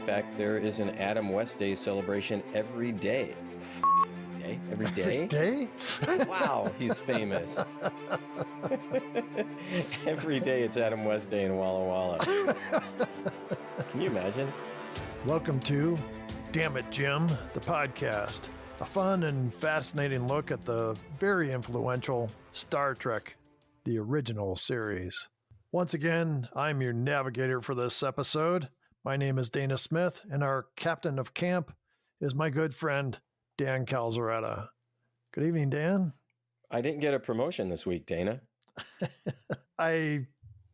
fact, there is an Adam West Day celebration every day. Day? Every day? Every day? Wow, he's famous. Every day it's Adam West Day in Walla Walla. Can you imagine? Welcome to Damnit Jim, the podcast. A fun and fascinating look at the very influential Star Trek, the original series. Once again, I'm your navigator for this episode. My name is Dana Smith, and our captain of camp is my good friend, Dan Calzaretta. Good evening, Dan. I didn't get a promotion this week, Dana. I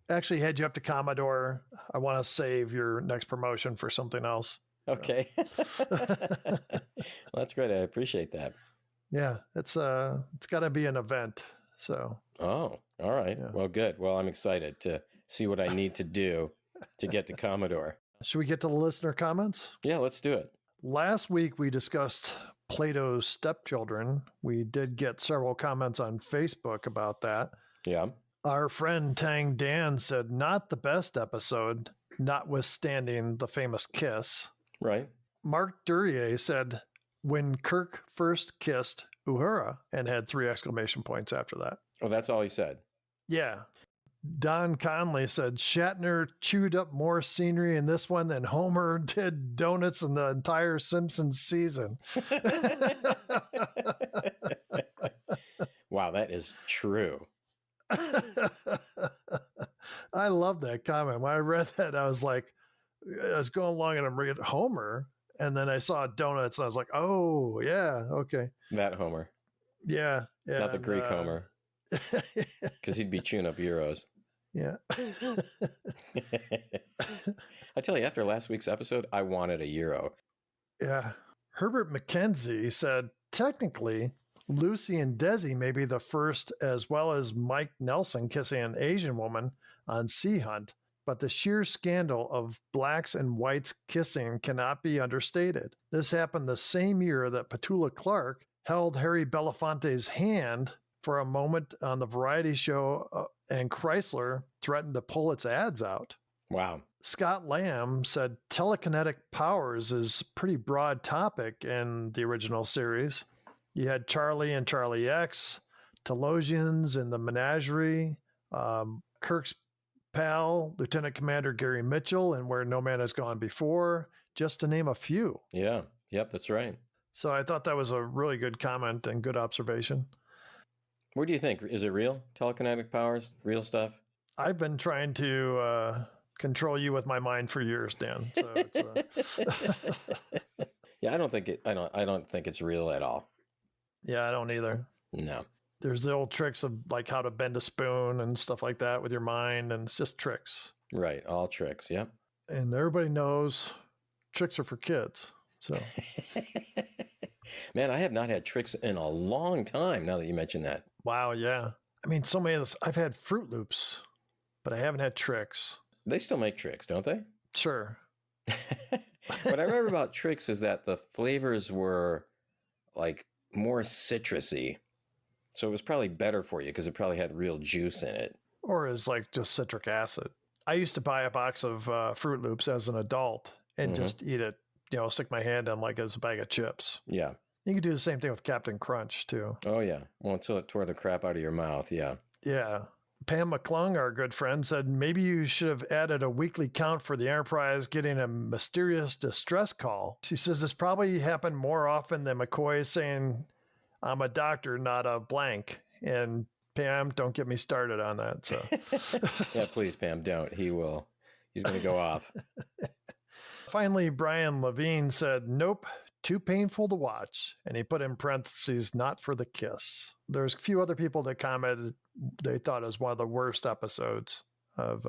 actually had you up to Commodore. I want to save your next promotion for something else. Okay. Well, that's great. I appreciate that. Yeah, it's got to be an event. So. Oh, all right. Yeah. Well, good. Well, I'm excited to see what I need to do to get to Commodore. Should we get to the listener comments? Yeah, let's do it. Last week we discussed Plato's stepchildren. We did get several comments on Facebook about that. Yeah. Our friend Tang Dan said, not the best episode, notwithstanding the famous kiss. Right. Mark Duryea said, when Kirk first kissed Uhura, and had 3 exclamation points after that. Oh, that's all he said. Yeah. Don Conley said, Shatner chewed up more scenery in this one than Homer did donuts in the entire Simpsons season. Wow, that is true. I love that comment. When I read that, I was like, I was going along and I'm reading Homer, and then I saw donuts, and I was like, oh, yeah, okay. That Homer. Yeah. Not the Greek Homer. Because he'd be chewing up euros. Yeah. I tell you, after last week's episode, I wanted a euro. Yeah. Herbert McKenzie said, technically, Lucy and Desi may be the first, as well as Mike Nelson kissing an Asian woman on Sea Hunt, but the sheer scandal of blacks and whites kissing cannot be understated. This happened the same year that Petula Clark held Harry Belafonte's hand for a moment on the variety show, and Chrysler threatened to pull its ads out. Wow. Scott Lamb said telekinetic powers is a pretty broad topic in the original series. You had Charlie and Charlie X, Telosians in the Menagerie, Kirk's pal, Lieutenant Commander Gary Mitchell, and Where No Man Has Gone Before, just to name a few. Yeah. Yep, that's right. So I thought that was a really good comment and good observation. What do you think? Is it real? Telekinetic powers? Real stuff? I've been trying to control you with my mind for years, Dan. So it's, Yeah, I don't think it's real at all. Yeah, I don't either. No. There's the old tricks of like how to bend a spoon and stuff like that with your mind, and it's just tricks. Right, all tricks, yep. And everybody knows tricks are for kids. So man, I have not had tricks in a long time now that you mention that. wow, yeah. I mean, so many of this, I've had Fruit Loops, but I haven't had tricks. They still make tricks, don't they? Sure. What I remember about tricks is that the flavors were like more citrusy. So it was probably better for you because it probably had real juice in it. Or is like just citric acid. I used to buy a box of Fruit Loops as an adult and just eat it, stick my hand in like it was a bag of chips. Yeah. You could do the same thing with Captain Crunch too. Oh, yeah. Well, until it tore the crap out of your mouth. Yeah. Yeah. Pam McClung, our good friend, said maybe you should have added a weekly count for the Enterprise getting a mysterious distress call. She says this probably happened more often than McCoy saying, I'm a doctor, not a blank. And Pam, don't get me started on that. So yeah, please, Pam, don't. He's going to go off. Finally, Brian Levine said, nope, too painful to watch. And he put in parentheses, not for the kiss. There's a few other people that commented they thought it was one of the worst episodes of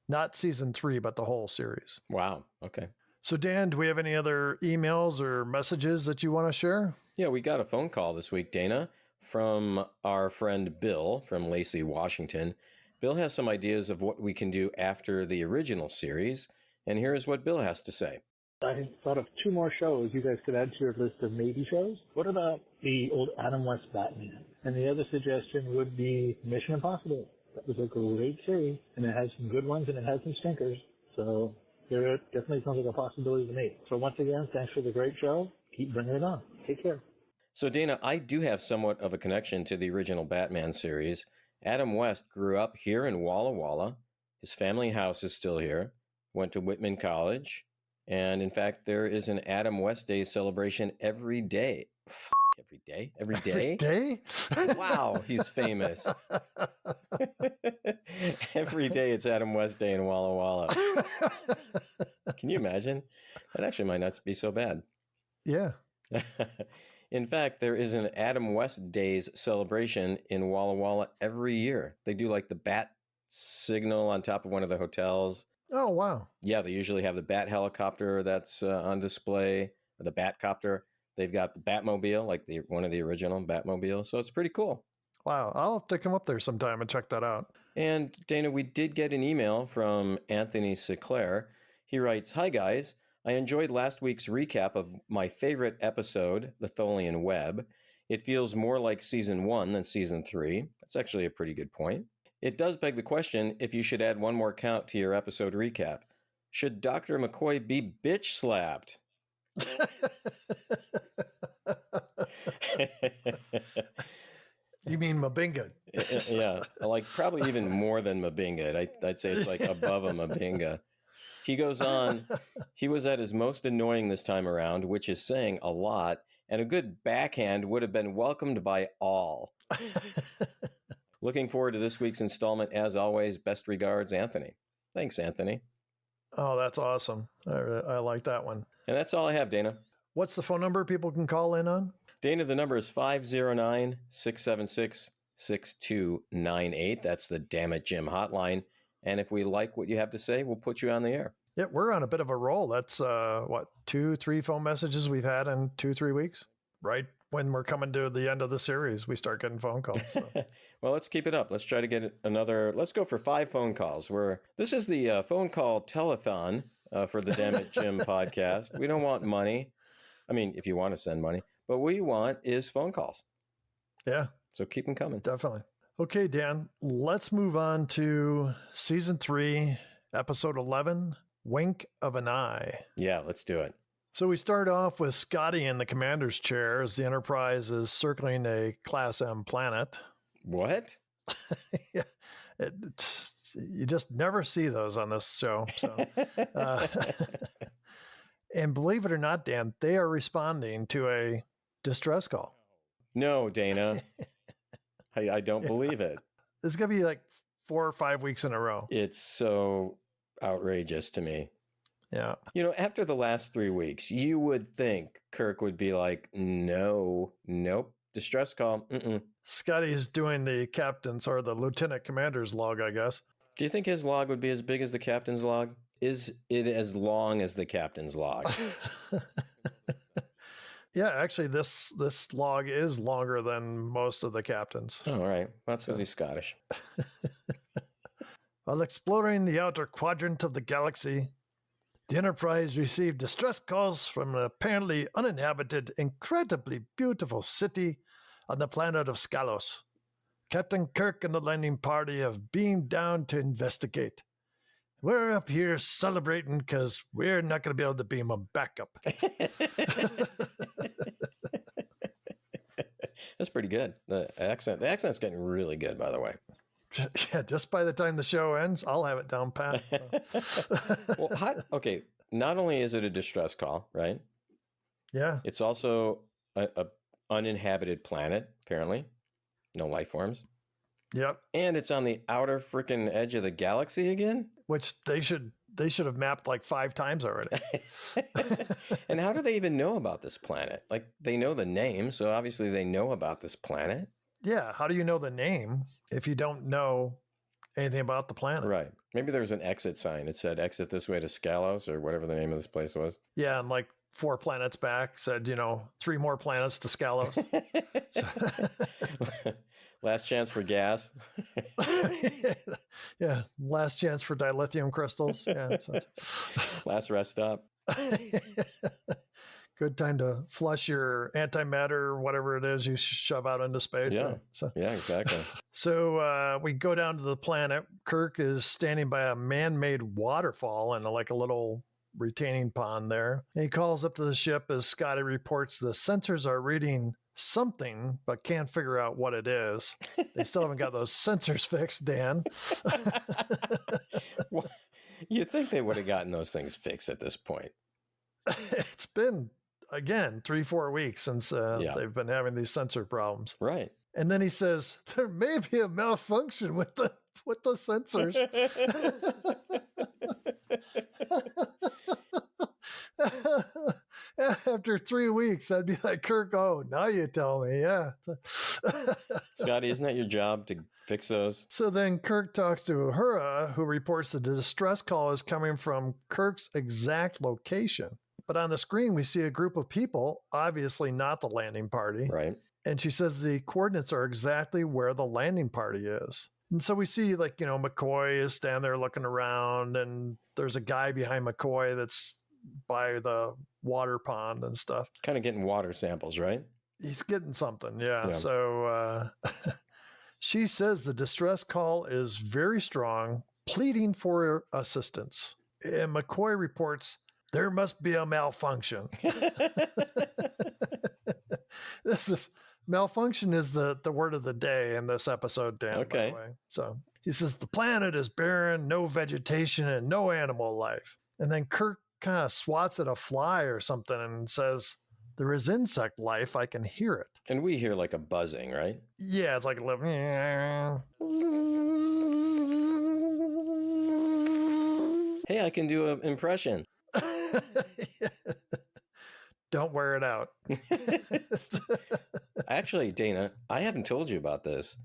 not season 3, but the whole series. Wow. Okay. So, Dan, do we have any other emails or messages that you want to share? Yeah, we got a phone call this week, Dana, from our friend Bill from Lacey, Washington. Bill has some ideas of what we can do after the original series, and here's what Bill has to say. I thought of 2 more shows you guys could add to your list of maybe shows. What about the old Adam West Batman? And the other suggestion would be Mission Impossible. That was a great series, and it has some good ones and it has some stinkers. So There definitely sounds like a possibility to me. So once again, thanks for the great show. Keep bringing it on. Take care. So, Dana, I do have somewhat of a connection to the original Batman series. Adam West grew up here in Walla Walla. His family house is still here. Went to Whitman College. And in fact, there is an Adam West Day celebration every day. Every day? Every day? Every day? Wow, he's famous. Every day it's Adam West Day in Walla Walla. Can you imagine? That actually might not be so bad. Yeah. In fact, there is an Adam West Days celebration in Walla Walla every year. They do like the bat signal on top of one of the hotels. Oh, wow. Yeah, they usually have the bat helicopter that's on display, or the Batcopter. They've got the Batmobile, like one of the original Batmobiles. So it's pretty cool. Wow. I'll have to come up there sometime and check that out. And Dana, we did get an email from Anthony Seclair. He writes, "Hi guys, I enjoyed last week's recap of my favorite episode, The Tholian Web. It feels more like season 1 than season 3. That's actually a pretty good point. It does beg the question if you should add one more count to your episode recap. Should Dr. McCoy be bitch slapped?" You mean Mabinga? Yeah, like probably even more than Mabinga. I'd say it's like above a Mabinga. He goes on, he was at his most annoying this time around, which is saying a lot, and a good backhand would have been welcomed by all. Looking forward to this week's installment. As always, best regards, Anthony. Thanks, Anthony. Oh, that's awesome. I like that one. And that's all I have, Dana. What's the phone number people can call in on? Dana, the number is 509-676-6298. That's the Damnit Jim Hotline. And if we like what you have to say, we'll put you on the air. Yeah, we're on a bit of a roll. That's, 2-3 phone messages we've had in 2-3 weeks? Right when we're coming to the end of the series, we start getting phone calls. So. Well, let's keep it up. Let's try to get let's go for 5 phone calls. This is the phone call telethon for the Damnit Jim podcast. We don't want money. I mean, if you want to send money. But what we want is phone calls. Yeah. So keep them coming. Definitely. Okay, Dan, let's move on to season 3, episode 11, Wink of an Eye. Yeah, let's do it. So we start off with Scotty in the commander's chair as the Enterprise is circling a Class M planet. What? Yeah, you just never see those on this show. So, and believe it or not, Dan, they are responding to a distress call. No, Dana. I don't believe it. This is going to be like 4 or 5 weeks in a row. It's so outrageous to me. Yeah. After the last 3 weeks, you would think Kirk would be like, nope, distress call. Mm-mm. Scotty's doing the captain's or the lieutenant commander's log, I guess. Do you think his log would be as big as the captain's log? Is it as long as the captain's log? Yeah, actually, this log is longer than most of the captains. Oh, all right. That's because he's Scottish. While exploring the outer quadrant of the galaxy, the Enterprise received distress calls from an apparently uninhabited, incredibly beautiful city on the planet of Scalos. Captain Kirk and the landing party have beamed down to investigate. We're up here celebrating because we're not going to be able to beam them back up. That's pretty good. The accent's getting really good, by the way. Yeah, just by the time the show ends, I'll have it down pat. So. Well, okay. Not only is it a distress call, right? Yeah. It's also a uninhabited planet, apparently. No life forms. Yep. And it's on the outer freaking edge of the galaxy again? Which they should have mapped like 5 times already. And how do they even know about this planet? Like, they know the name, so obviously they know about this planet. Yeah. How do you know the name if you don't know anything about the planet? Right. Maybe there was an exit sign. It said exit this way to Scalos or whatever the name of this place was. Yeah. And like 4 planets back said, 3 more planets to Scalos. Last chance for gas. Yeah. Last chance for dilithium crystals. Yeah. So. Last rest stop. Good time to flush your antimatter, whatever it is you shove out into space. Yeah. So. Yeah, exactly. So we go down to the planet. Kirk is standing by a man-made waterfall and like a little retaining pond there. He calls up to the ship as Scotty reports the sensors are reading something, but can't figure out what it is. They still haven't got those sensors fixed, Dan. Well, you think they would have gotten those things fixed at this point? It's been, again, 3-4 weeks since they've been having these sensor problems. Right. And then he says, there may be a malfunction with the sensors. After 3 weeks, I'd be like, Kirk, oh, now you tell me. Yeah. Scotty, isn't that your job to fix those? So then Kirk talks to Uhura, who reports that the distress call is coming from Kirk's exact location. But on the screen, we see a group of people, obviously not the landing party. Right. And she says the coordinates are exactly where the landing party is. And so we see, like, McCoy is standing there looking around, and there's a guy behind McCoy that's by the water pond and stuff. Kind of getting water samples, right? He's getting something, yeah. So she says the distress call is very strong, pleading for assistance. And McCoy reports, there must be a malfunction. Malfunction is the word of the day in this episode, Dan, Okay. by the way. So he says the planet is barren, no vegetation, and no animal life. And then Kirk kind of swats at a fly or something and says, there is insect life. I can hear it. And we hear like a buzzing, right? Yeah, it's like a little... Hey, I can do an impression. Don't wear it out. Actually, Dana, I haven't told you about this.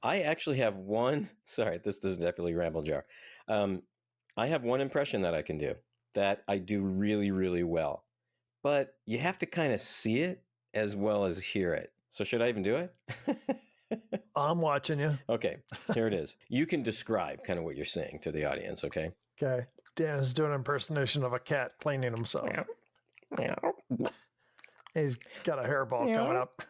I actually have one. Sorry, this doesn't definitely ramble jar. I have one impression that I can do that I do really, really well. But you have to kind of see it as well as hear it. So should I even do it? I'm watching you. Okay, here it is. You can describe kind of what you're saying to the audience, okay? Okay. Dan is doing an impersonation of a cat cleaning himself. Meow. He's got a hairball coming up.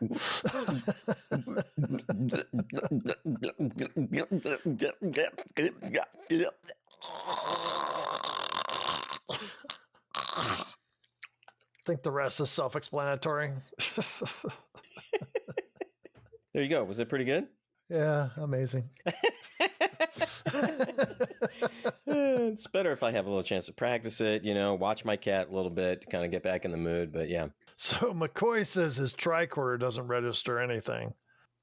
I think the rest is self-explanatory. There you go. Was it pretty good? Yeah, amazing. It's better if I have a little chance to practice it, watch my cat a little bit to kind of get back in the mood. But yeah. So McCoy says his tricorder doesn't register anything.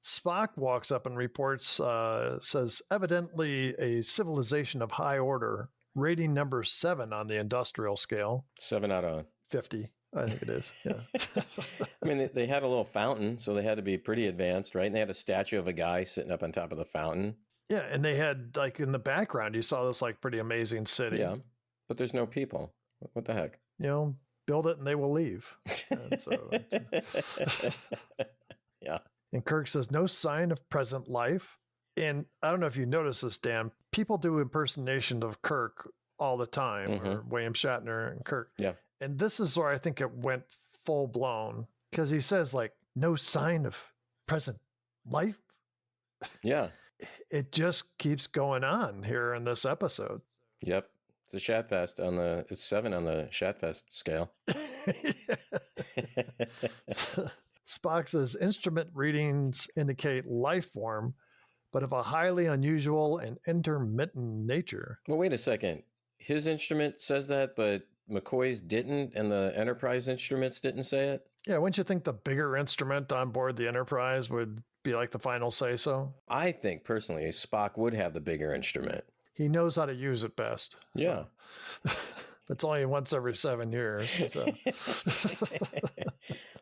Spock walks up and reports, says, evidently a civilization of high order, rating number 7 on the industrial scale. 7 out of 50, I think it is. Yeah. I mean, they had a little fountain, so they had to be pretty advanced, right? And they had a statue of a guy sitting up on top of the fountain. Yeah, and they had, like, in the background, you saw this, like, pretty amazing city. Yeah, but there's no people. What the heck? Build it and they will leave. And so, yeah. And Kirk says, no sign of present life. And I don't know if you noticed this, Dan. People do impersonation of Kirk all the time, or William Shatner and Kirk. Yeah. And this is where I think it went full blown, because he says, like, no sign of present life. Yeah. It just keeps going on here in this episode. Yep. It's a Shatfest it's 7 on the Shatfest scale. Spock says instrument readings indicate life form, but of a highly unusual and intermittent nature. Well, wait a second. His instrument says that, but McCoy's didn't, and the Enterprise instruments didn't say it? Yeah, wouldn't you think the bigger instrument on board the Enterprise would be like the final say-so? I think, personally, Spock would have the bigger instrument. He knows how to use it best. Yeah. So. It's only once every 7 years. So.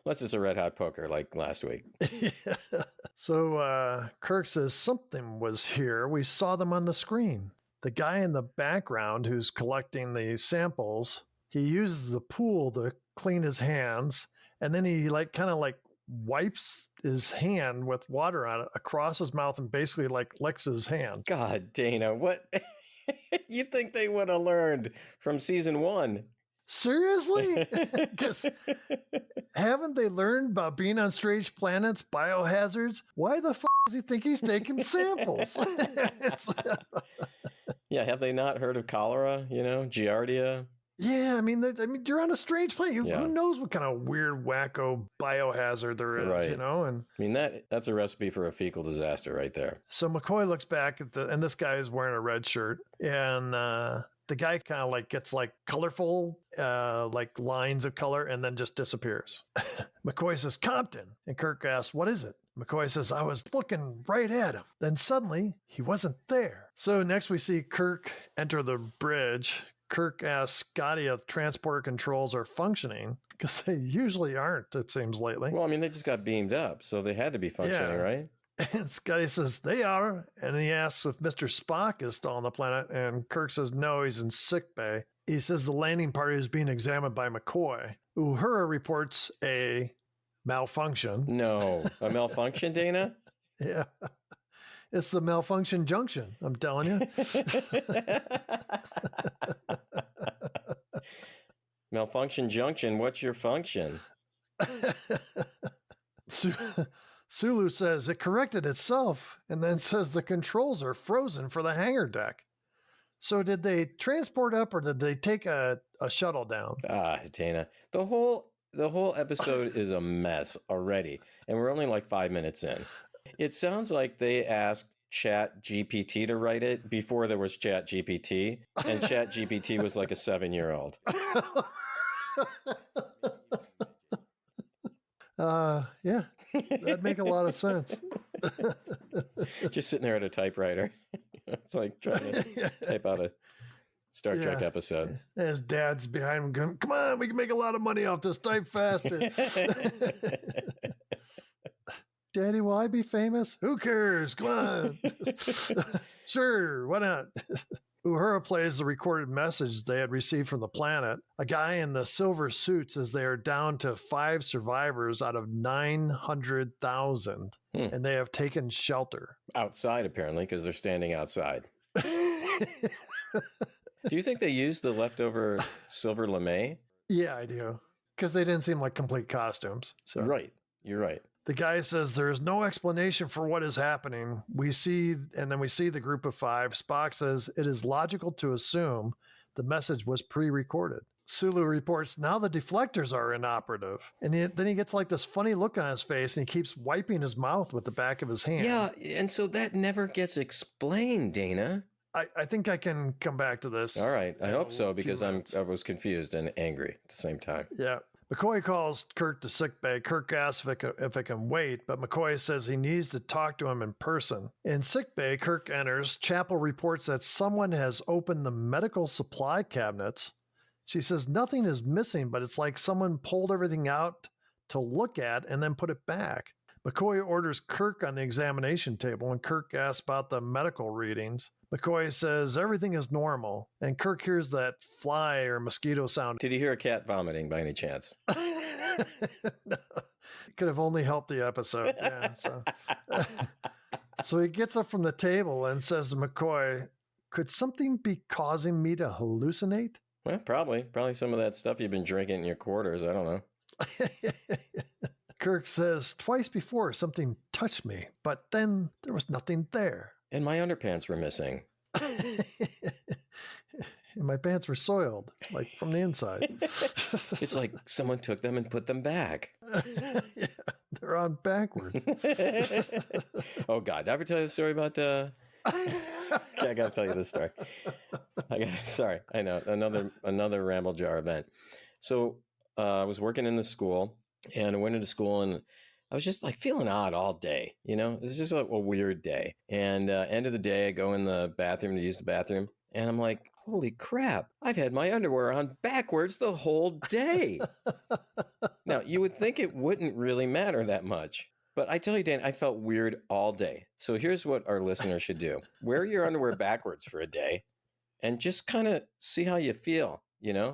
Unless it's a red hot poker like last week. Yeah. So Kirk says something was here. We saw them on the screen. The guy in the background who's collecting the samples, he uses the pool to clean his hands, and then he kind of wipes his hand with water on it across his mouth and basically licks his hand. God, Dana, what? You think they would have learned from season 1? Seriously? Because haven't they learned about being on strange planets, biohazards? Why the f does he think he's taking samples? Yeah, have they not heard of cholera? Giardia? Yeah, I mean, you're on a strange planet. Yeah. Who knows what kind of weird, wacko biohazard there is, Right. And I mean, that's a recipe for a fecal disaster right there. so McCoy looks back at and this guy is wearing a red shirt, and the guy kind of like gets like colorful, like lines of color, and then just disappears. McCoy says, Compton. And Kirk asks, what is it? McCoy says, I was looking right at him. Then suddenly he wasn't there. So next we see Kirk enter the bridge. Kirk asks Scotty if transporter controls are functioning, because they usually aren't, it seems, lately. Well, I mean, they just got beamed up, so they had to be functioning, right? And Scotty says, they are. And he asks if Mr. Spock is still on the planet. And Kirk says, no, he's in sick bay. He says the landing party is being examined by McCoy. Uhura reports a malfunction. No, a malfunction, Dana? Yeah. It's the malfunction junction, I'm telling you. Malfunction junction, what's your function? Sulu says it corrected itself and then says the controls are frozen for the hangar deck. So did they transport up or did they take a shuttle down? Dana, the whole episode is a mess already, and we're only like 5 minutes in. It sounds like they asked Chat GPT to write it before there was Chat GPT, and Chat GPT was like a 7-year-old. Yeah, that'd make a lot of sense. Just sitting there at a typewriter. It's like trying to type out a Star Trek episode. And his dad's behind him going, come on, we can make a lot of money off this. Type faster. Daddy, will I be famous? Who cares? Come on. Sure, why not? Uhura plays the recorded message they had received from the planet. A guy in the silver suit says they are down to 5 survivors out of 900,000, and they have taken shelter. Outside, apparently, because they're standing outside. Do you think they used the leftover silver lame? Yeah, I do. Because they didn't seem like complete costumes. So. Right. You're right. The guy says there is no explanation for what is happening. We see the group of 5. Spock says it is logical to assume the message was pre-recorded. Sulu reports now the deflectors are inoperative. And then he gets like this funny look on his face and he keeps wiping his mouth with the back of his hand. Yeah, and so that never gets explained, Dana. I think I can come back to this. All right. I hope so, because I was confused and angry at the same time. Yeah. McCoy calls Kirk to sickbay. Kirk asks if it can wait, but McCoy says he needs to talk to him in person. In sickbay, Kirk enters. Chapel reports that someone has opened the medical supply cabinets. She says nothing is missing, but it's like someone pulled everything out to look at and then put it back. McCoy orders Kirk on the examination table, and Kirk asks about the medical readings. McCoy says everything is normal, and Kirk hears that fly or mosquito sound. Did he hear a cat vomiting by any chance? No. It could have only helped the episode. Yeah, so he gets up from the table and says to McCoy, could something be causing me to hallucinate? Well, probably some of that stuff you've been drinking in your quarters. I don't know. Kirk says, twice before something touched me, but then there was nothing there. And my underpants were missing. And my pants were soiled, like from the inside. It's like someone took them and put them back. Yeah, they're on backwards. Oh, God. Did I ever tell you the story about... Okay, I got to tell you this story. Sorry, I know. Another Ramble Jar event. So I was working in the school, and I went into school, and I was just like feeling odd all day. It was just a weird day. And end of the day, I go in the bathroom to use the bathroom, and I'm like, holy crap, I've had my underwear on backwards the whole day. Now, you would think it wouldn't really matter that much. But I tell you, Dan, I felt weird all day. So here's what our listeners should do. Wear your underwear backwards for a day and just kind of see how you feel.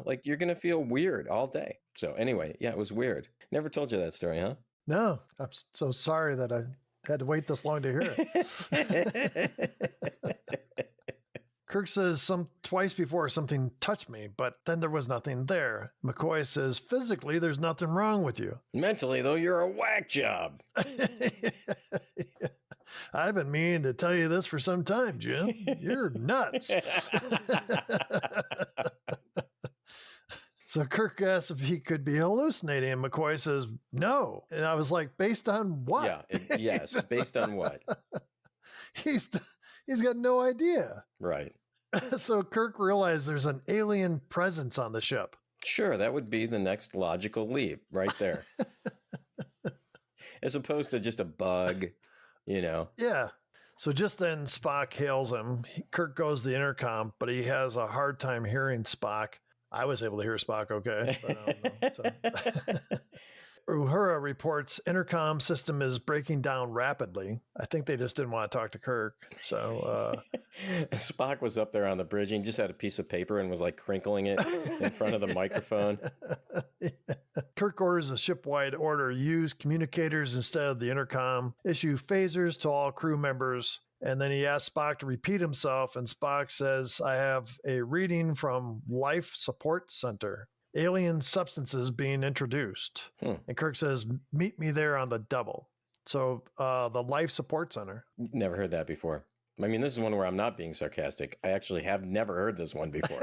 Like you're going to feel weird all day. So anyway, yeah, it was weird. Never told you that story, huh? No, I'm so sorry that I had to wait this long to hear it. Kirk says twice before something touched me, but then there was nothing there. McCoy says, physically, there's nothing wrong with you. Mentally, though, you're a whack job. I've been meaning to tell you this for some time, Jim. You're nuts. So Kirk asks if he could be hallucinating, and McCoy says, no. And I was like, based on what? Yeah, yes, based on what? He's got no idea. Right. So Kirk realized there's an alien presence on the ship. Sure, that would be the next logical leap right there. As opposed to just a bug, you know. Yeah. So just then Spock hails him. Kirk goes to the intercom, but he has a hard time hearing Spock. I was able to hear Spock okay, but I don't know. So. Uhura reports intercom system is breaking down rapidly. I think they just didn't want to talk to Kirk. So Spock was up there on the bridge and just had a piece of paper and was like crinkling it in front of the microphone. Yeah. Kirk orders a ship-wide order: use communicators instead of the intercom, issue phasers to all crew members. And then he asks Spock to repeat himself, and Spock says, I have a reading from Life Support Center. Alien substances being introduced. And Kirk says, meet me there on the double. So the Life Support Center. Never heard that before. I mean, this is one where I'm not being sarcastic. I actually have never heard this one before.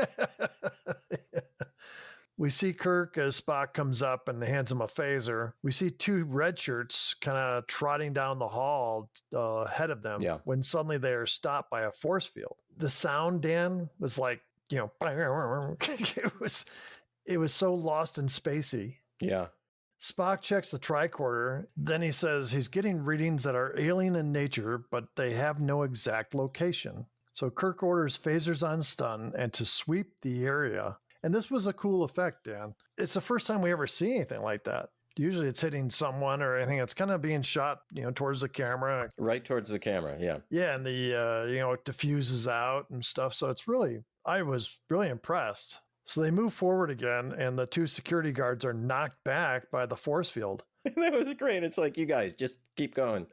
We see Kirk as Spock comes up and hands him a phaser. We see two red shirts kind of trotting down the hall ahead of them when suddenly they are stopped by a force field. The sound, Dan, was like, you know, it was so lost and spacey. Yeah. Spock checks the tricorder. Then he says he's getting readings that are alien in nature, but they have no exact location. So Kirk orders phasers on stun and to sweep the area. And this was a cool effect, Dan. It's the first time we ever see anything like that. Usually it's hitting someone or anything. It's kind of being shot, you know, towards the camera. Right towards the camera, yeah. Yeah, and it diffuses out and stuff. So I was really impressed. So they move forward again, and the two security guards are knocked back by the force field. That was great. It's like, you guys, just keep going.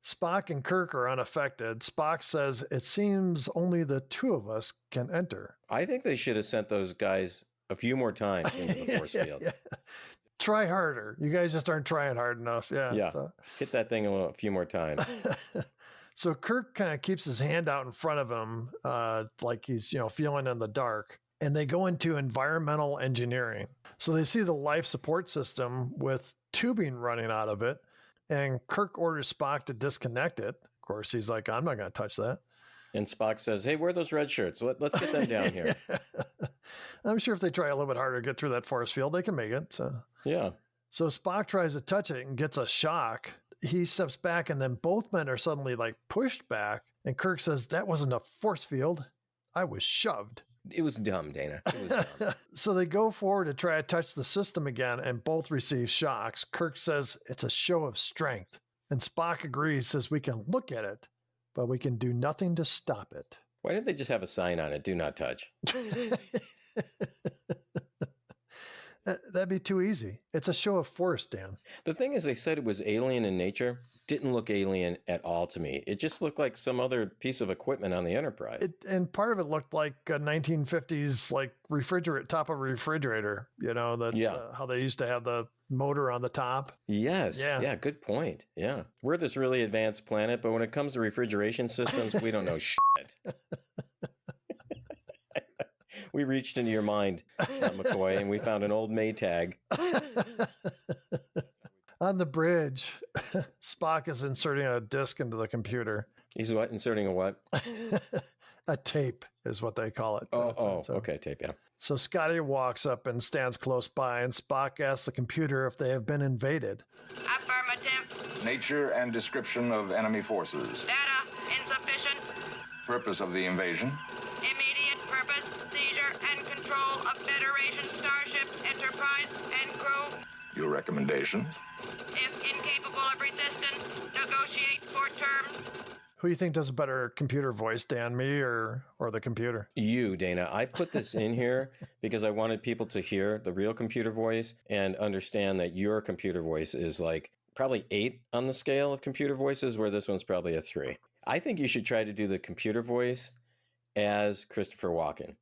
Spock and Kirk are unaffected. Spock says, it seems only the two of us can enter. I think they should have sent those guys a few more times into the force field. Yeah. Try harder. You guys just aren't trying hard enough. Yeah. Yeah. Hit that thing a few more times. So Kirk kind of keeps his hand out in front of him, like he's, feeling in the dark. And they go into environmental engineering. So they see the life support system with tubing running out of it. And Kirk orders Spock to disconnect it. Of course, he's like, I'm not going to touch that. And Spock says, hey, where are those red shirts? Let's get them down here. I'm sure if they try a little bit harder to get through that force field, they can make it. So. Yeah. So Spock tries to touch it and gets a shock. He steps back, and then both men are suddenly pushed back. And Kirk says, that wasn't a force field. I was shoved. It was dumb, Dana. It was dumb. So they go forward to try to touch the system again, and both receive shocks. Kirk says it's a show of strength. And Spock agrees, says we can look at it, but we can do nothing to stop it. Why didn't they just have a sign on it, do not touch? That'd be too easy. It's a show of force, Dan. The thing is, they said it was alien in nature. Didn't look alien at all to me. It just looked like some other piece of equipment on the Enterprise. And part of it looked like a 1950s top of a refrigerator. How they used to have the motor on the top. Yes. Yeah. Good point. Yeah. We're this really advanced planet, but when it comes to refrigeration systems, we don't know shit. We reached into your mind, McCoy, and we found an old Maytag. On the bridge, Spock is inserting a disc into the computer. He's what? Inserting a what? A tape is what they call it. Okay, tape, yeah. So Scotty walks up and stands close by, and Spock asks the computer if they have been invaded. Affirmative. Nature and description of enemy forces. Data insufficient. Purpose of the invasion. Immediate purpose, seizure, and control of Federation Starship, Enterprise, and crew. Your recommendations? If incapable of resistance, negotiate for terms. Who do you think does a better computer voice, Dan, me or the computer? You, Dana. I put this in here because I wanted people to hear the real computer voice and understand that your computer voice is probably 8 on the scale of computer voices, where this one's probably a 3. I think you should try to do the computer voice as Christopher Walken.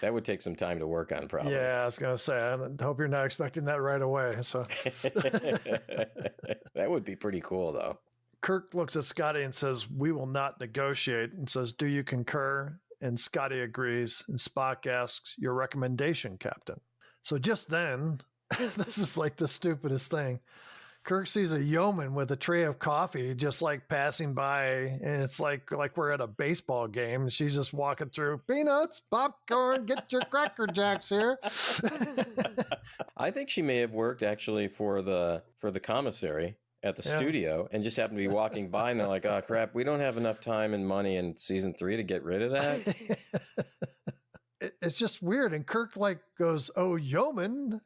That would take some time to work on, probably. Yeah, I was going to say, I hope you're not expecting that right away. So That would be pretty cool, though. Kirk looks at Scotty and says, "We will not negotiate," and says, "Do you concur?" And Scotty agrees. And Spock asks, "Your recommendation, Captain." So just then, this is like the stupidest thing. Kirk sees a yeoman with a tray of coffee just like passing by, and it's like we're at a baseball game. And she's just walking through, "Peanuts, popcorn, get your Cracker Jacks here." I think she may have worked actually for the commissary at the studio and just happened to be walking by, and they're like, "Oh crap, we don't have enough time and money in season 3 to get rid of that." It's just weird. And Kirk goes, "Oh, yeoman."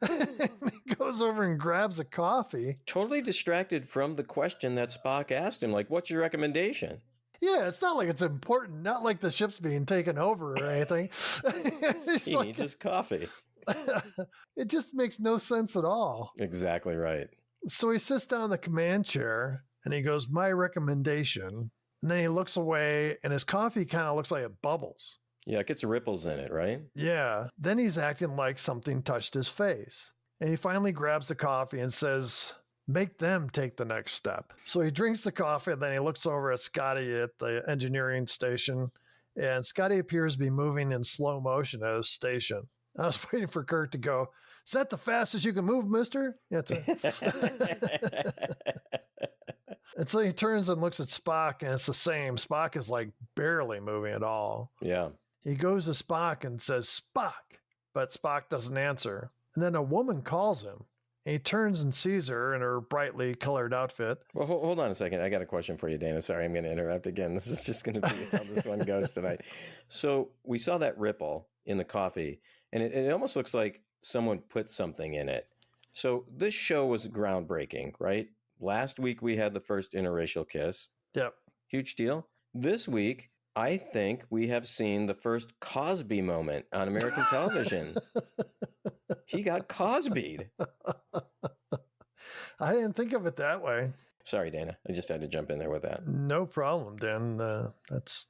He goes over and grabs a coffee. Totally distracted from the question that Spock asked him, like, "What's your recommendation?" Yeah, it's not like it's important. Not like the ship's being taken over or anything. He needs his coffee. It just makes no sense at all. Exactly right. So he sits down in the command chair and he goes, "My recommendation." And then he looks away and his coffee kind of looks like it bubbles. Yeah, it gets ripples in it, right? Yeah. Then he's acting like something touched his face. And he finally grabs the coffee and says, "Make them take the next step." So he drinks the coffee and then he looks over at Scotty at the engineering station. And Scotty appears to be moving in slow motion at his station. I was waiting for Kirk to go, "Is that the fastest you can move, mister?" Yeah, And so he turns and looks at Spock, and it's the same. Spock is like barely moving at all. Yeah. He goes to Spock and says, "Spock," but Spock doesn't answer. And then a woman calls him. And he turns and sees her in her brightly colored outfit. Well, hold on a second. I got a question for you, Dana. Sorry, I'm going to interrupt again. This is just going to be how this one goes tonight. So we saw that ripple in the coffee, and it almost looks like someone put something in it. So this show was groundbreaking, right? Last week we had the first interracial kiss. Yep. Huge deal. This week, I think we have seen the first Cosby moment on American television. He got Cosby'd. I didn't think of it that way. Sorry, Dana. I just had to jump in there with that. No problem, Dan. That's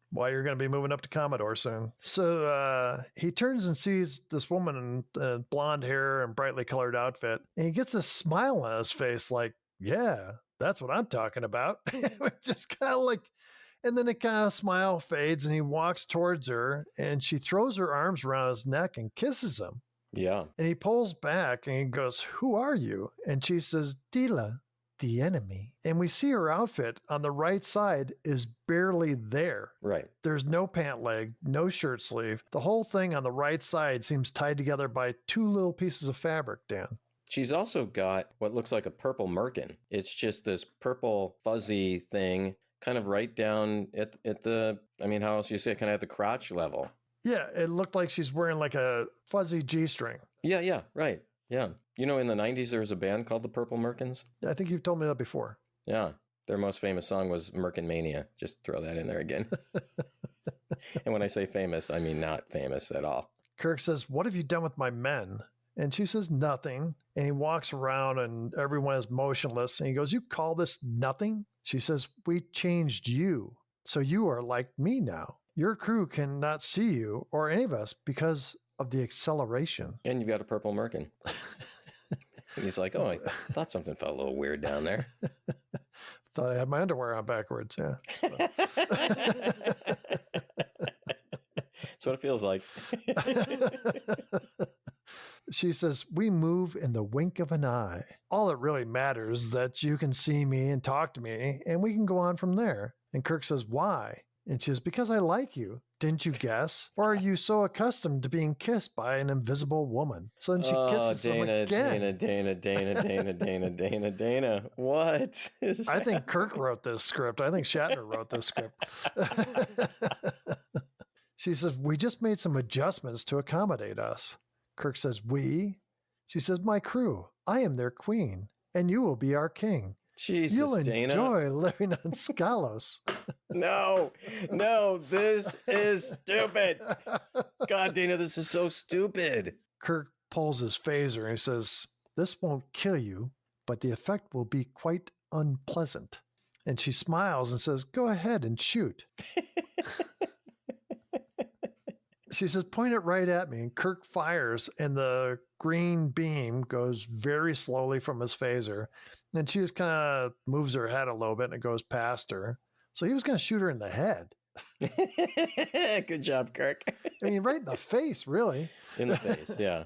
why you're going to be moving up to Commodore soon. So he turns and sees this woman in blonde hair and brightly colored outfit. And he gets a smile on his face like, "Yeah, that's what I'm talking about." Just kind of like, and then the kind of smile fades and he walks towards her and she throws her arms around his neck and kisses him. Yeah. And he pulls back and he goes, "Who are you?" And she says, "Deela, the enemy." And we see her outfit on the right side is barely there. Right. There's no pant leg, no shirt sleeve. The whole thing on the right side seems tied together by two little pieces of fabric, Dan. She's also got what looks like a purple merkin. It's just this purple fuzzy thing kind of right down at the, I mean, how else you say it, kind of at the crotch level. Yeah, it looked like she's wearing like a fuzzy G-string. Yeah, right. Yeah. You know, in the 90s, there was a band called the Purple Merkins. I think you've told me that before. Yeah. Their most famous song was Merkin Mania. Just throw that in there again. And when I say famous, I mean not famous at all. Kirk says, "What have you done with my men?" And she says, "Nothing." And he walks around and everyone is motionless. And he goes, "You call this nothing?" She says, "We changed you. So you are like me now. Your crew cannot see you or any of us because of the acceleration." And you've got a purple merkin. And he's like, "Oh, I thought something felt a little weird down there." Thought I had my underwear on backwards. Yeah. That's what it feels like. She says, "We move in the wink of an eye. All that really matters is that you can see me and talk to me, and we can go on from there." And Kirk says, "Why?" And she says, "Because I like you. Didn't you guess? Or are you so accustomed to being kissed by an invisible woman?" So then she kisses him again. Dana. What? I think Kirk wrote this script. I think Shatner wrote this script. She says, "We just made some adjustments to accommodate us." Kirk says, "We?" She says, "My crew. I am their queen, and you will be our king. Jesus, You'll Dana. enjoy living on Skalos." No, this is stupid. God, Dana, this is so stupid. Kirk pulls his phaser and he says, "This won't kill you, but the effect will be quite unpleasant. And she smiles and says, go ahead and shoot. She says, point it right at me. And Kirk fires, and the green beam goes very slowly from his phaser. And she just kind of moves her head a little bit, and it goes past her. So he was going to shoot her in the head. Good job, Kirk. I mean, right in the face, really. In the face, yeah.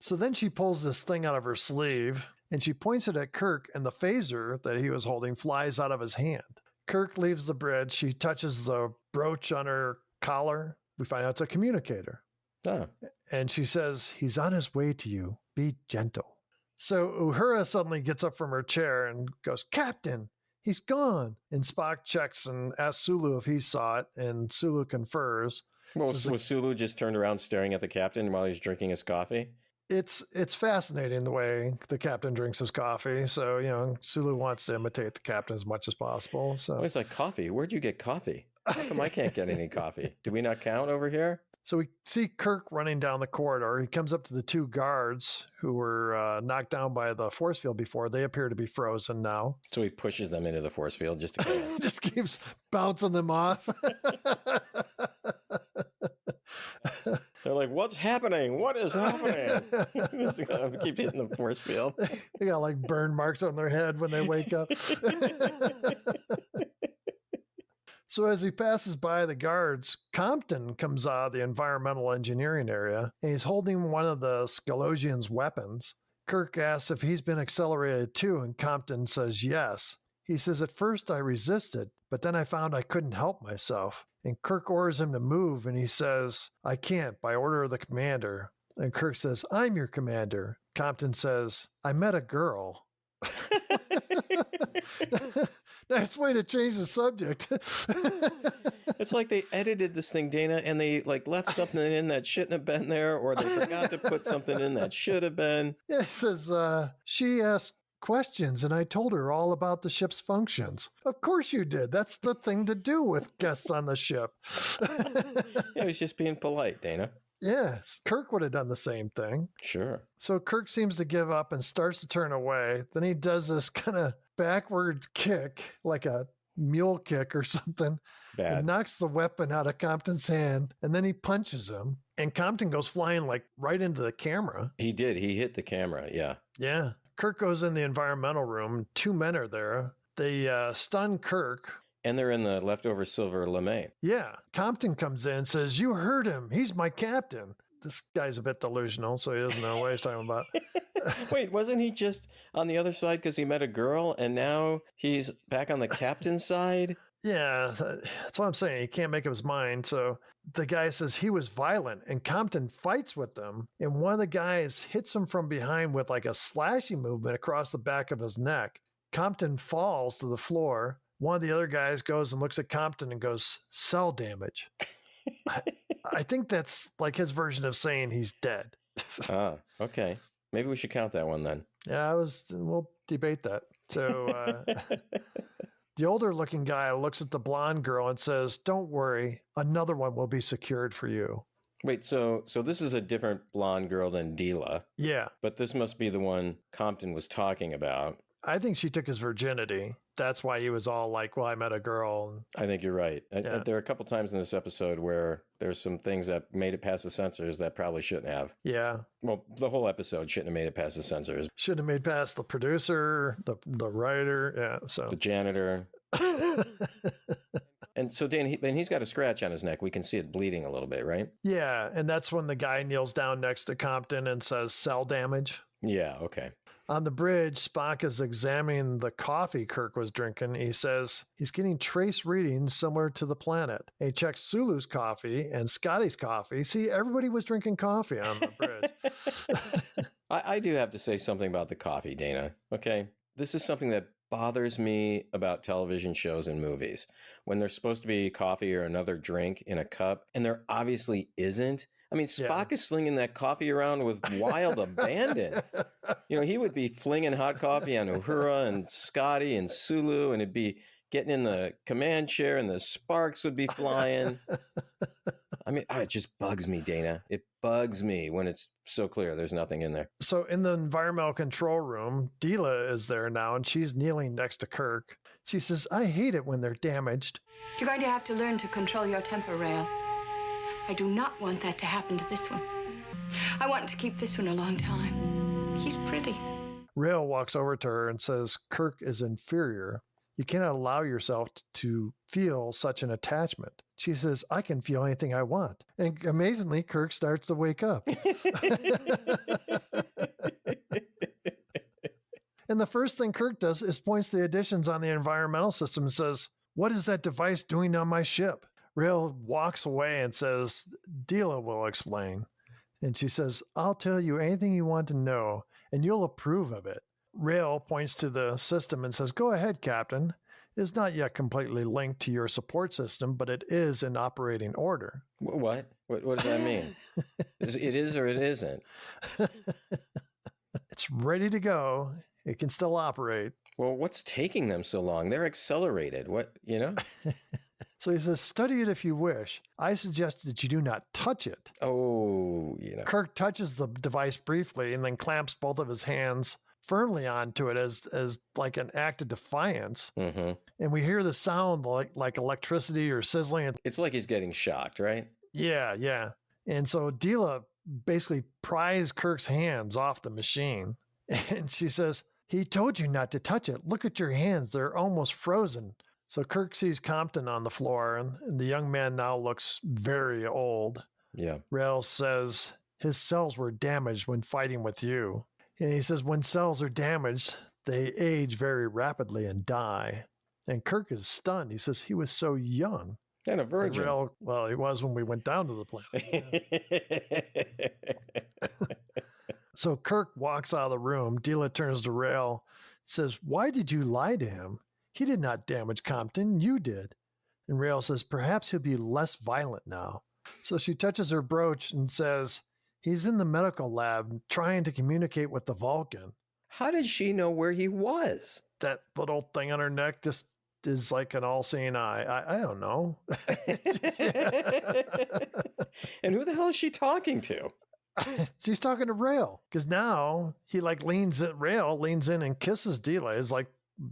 So then she pulls this thing out of her sleeve, and she points it at Kirk, and the phaser that he was holding flies out of his hand. Kirk leaves the bridge. She touches the brooch on her collar. We find out it's a communicator. Oh. And she says, he's on his way to you. Be gentle. So Uhura suddenly gets up from her chair and goes, Captain, he's gone. And Spock checks and asks Sulu if he saw it, and Sulu confers. Well, was Sulu just turned around staring at the captain while he's drinking his coffee? It's fascinating the way the captain drinks his coffee. So, Sulu wants to imitate the captain as much as possible. So He's like, coffee? Where'd you get coffee? How come I can't get any coffee? Do we not count over here? So we see Kirk running down the corridor. He comes up to the two guards who were knocked down by the force field before. They appear to be frozen now. So he pushes them into the force field just to kind of... Just keeps bouncing them off. They're like, what's happening? What is happening? Keep hitting the force field. They got like burn marks on their head when they wake up. So as he passes by the guards, Compton comes out of the environmental engineering area, and he's holding one of the Skalosian's weapons. Kirk asks if he's been accelerated too, and Compton says yes. He says, at first I resisted, but then I found I couldn't help myself. And Kirk orders him to move, and he says, I can't, by order of the commander. And Kirk says, I'm your commander. Compton says, I met a girl. Nice way to change the subject. It's like they edited this thing, Dana, and they like left something in that shouldn't have been there, or they forgot to put something in that should have been. Yeah, it says, she asked questions, and I told her all about the ship's functions. Of course you did. That's the thing to do with guests on the ship. Yeah, he's just being polite, Dana. Yes, Kirk would have done the same thing. Sure. So Kirk seems to give up and starts to turn away. Then he does this kind of backward kick, like a mule kick or something, Bad. and knocks the weapon out of Compton's hand, and then he punches him, and Compton goes flying like right into the camera. He did. He hit the camera, yeah. Yeah. Kirk goes in the environmental room. Two men are there. They stun Kirk. And they're in the leftover silver lame. Yeah. Compton comes in and says, you heard him. He's my captain. This guy's a bit delusional, so he doesn't know what he's talking about. Wait, wasn't he just on the other side because he met a girl, and now he's back on the captain's side? Yeah, that's what I'm saying. He can't make up his mind. So the guy says he was violent, and Compton fights with them. And one of the guys hits him from behind with like a slashing movement across the back of his neck. Compton falls to the floor. One of the other guys goes and looks at Compton and goes, cell damage. I think that's like his version of saying he's dead. Ah, okay. Maybe we should count that one then. Yeah, we'll debate that. So the older looking guy looks at the blonde girl and says, don't worry, another one will be secured for you. Wait, so this is a different blonde girl than Deela. Yeah. But this must be the one Compton was talking about. I think she took his virginity. That's why he was all like, well, I met a girl. I think you're right. Yeah. There are a couple times in this episode where there's some things that made it past the censors that probably shouldn't have. Yeah. Well, the whole episode shouldn't have made it past the censors. Shouldn't have made past the producer, the writer. Yeah. So the janitor. And so Dan, he's got a scratch on his neck. We can see it bleeding a little bit, right? Yeah. And that's when the guy kneels down next to Compton and says cell damage. Yeah. Okay. On the bridge, Spock is examining the coffee Kirk was drinking. He says he's getting trace readings similar to the planet. He checks Sulu's coffee and Scotty's coffee. See, everybody was drinking coffee on the bridge. I do have to say something about the coffee, Dana. Okay. This is something that bothers me about television shows and movies. When there's supposed to be coffee or another drink in a cup, and there obviously isn't. I mean, Spock is slinging that coffee around with wild abandon. You know, he would be flinging hot coffee on Uhura and Scotty and Sulu, and it'd be getting in the command chair, and the sparks would be flying. I mean, it just bugs me, Dana. It bugs me when it's so clear there's nothing in there. So in the environmental control room, Deela is there now, and she's kneeling next to Kirk. She says, I hate it when they're damaged. You're going to have to learn to control your temper, Rael. I do not want that to happen to this one. I want to keep this one a long time. He's pretty. Rael walks over to her and says, Kirk is inferior. You cannot allow yourself to feel such an attachment. She says, I can feel anything I want. And amazingly, Kirk starts to wake up. And the first thing Kirk does is points the additions on the environmental system and says, what is that device doing on my ship? Rael walks away and says, Deela will explain. And she says, I'll tell you anything you want to know, and you'll approve of it. Rael points to the system and says, go ahead, Captain. It's not yet completely linked to your support system, but it is in operating order. What? What does that mean? It is or it isn't? It's ready to go. It can still operate. Well, what's taking them so long? They're accelerated. What, you know? So he says, study it if you wish. I suggest that you do not touch it. Oh, you know. Kirk touches the device briefly and then clamps both of his hands firmly onto it as like an act of defiance. Mm-hmm. And we hear the sound like electricity or sizzling. It's like he's getting shocked, right? Yeah. And so Deela basically pries Kirk's hands off the machine. And she says, he told you not to touch it. Look at your hands. They're almost frozen. So Kirk sees Compton on the floor, and the young man now looks very old. Yeah. Rael says his cells were damaged when fighting with you. And he says when cells are damaged, they age very rapidly and die. And Kirk is stunned. He says he was so young. And a virgin. Rael, well, he was when we went down to the planet. So Kirk walks out of the room. Deela turns to Rael, says, why did you lie to him? He did not damage Compton. You did. And Rael says, perhaps he'll be less violent now. So she touches her brooch and says, he's in the medical lab trying to communicate with the Vulcan. How did she know where he was? That little thing on her neck just is like an all-seeing eye. I don't know. And who the hell is she talking to? She's talking to Rael, because now he Rael leans in and kisses Deela. Is like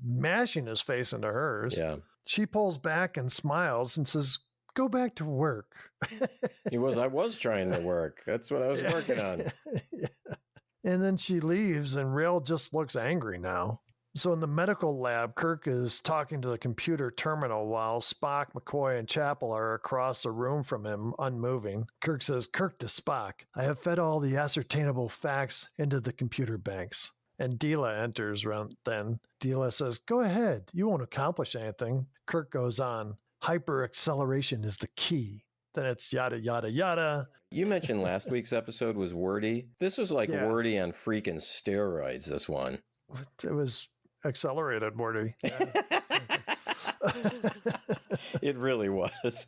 mashing his face into hers. Yeah. She pulls back and smiles and says, go back to work. I was trying to work. That's what I was working on. Yeah. And then she leaves and Rael just looks angry now. So in the medical lab, Kirk is talking to the computer terminal while Spock, McCoy, and Chapel are across the room from him, unmoving. Kirk says, Kirk to Spock, I have fed all the ascertainable facts into the computer banks. And Deela enters around then. Deela says, go ahead. You won't accomplish anything. Kirk goes on. Hyper-acceleration is the key. Then it's yada, yada, yada. You mentioned last week's episode was wordy. This was like wordy on freaking steroids, this one. It was accelerated, Morty. Yeah. It really was.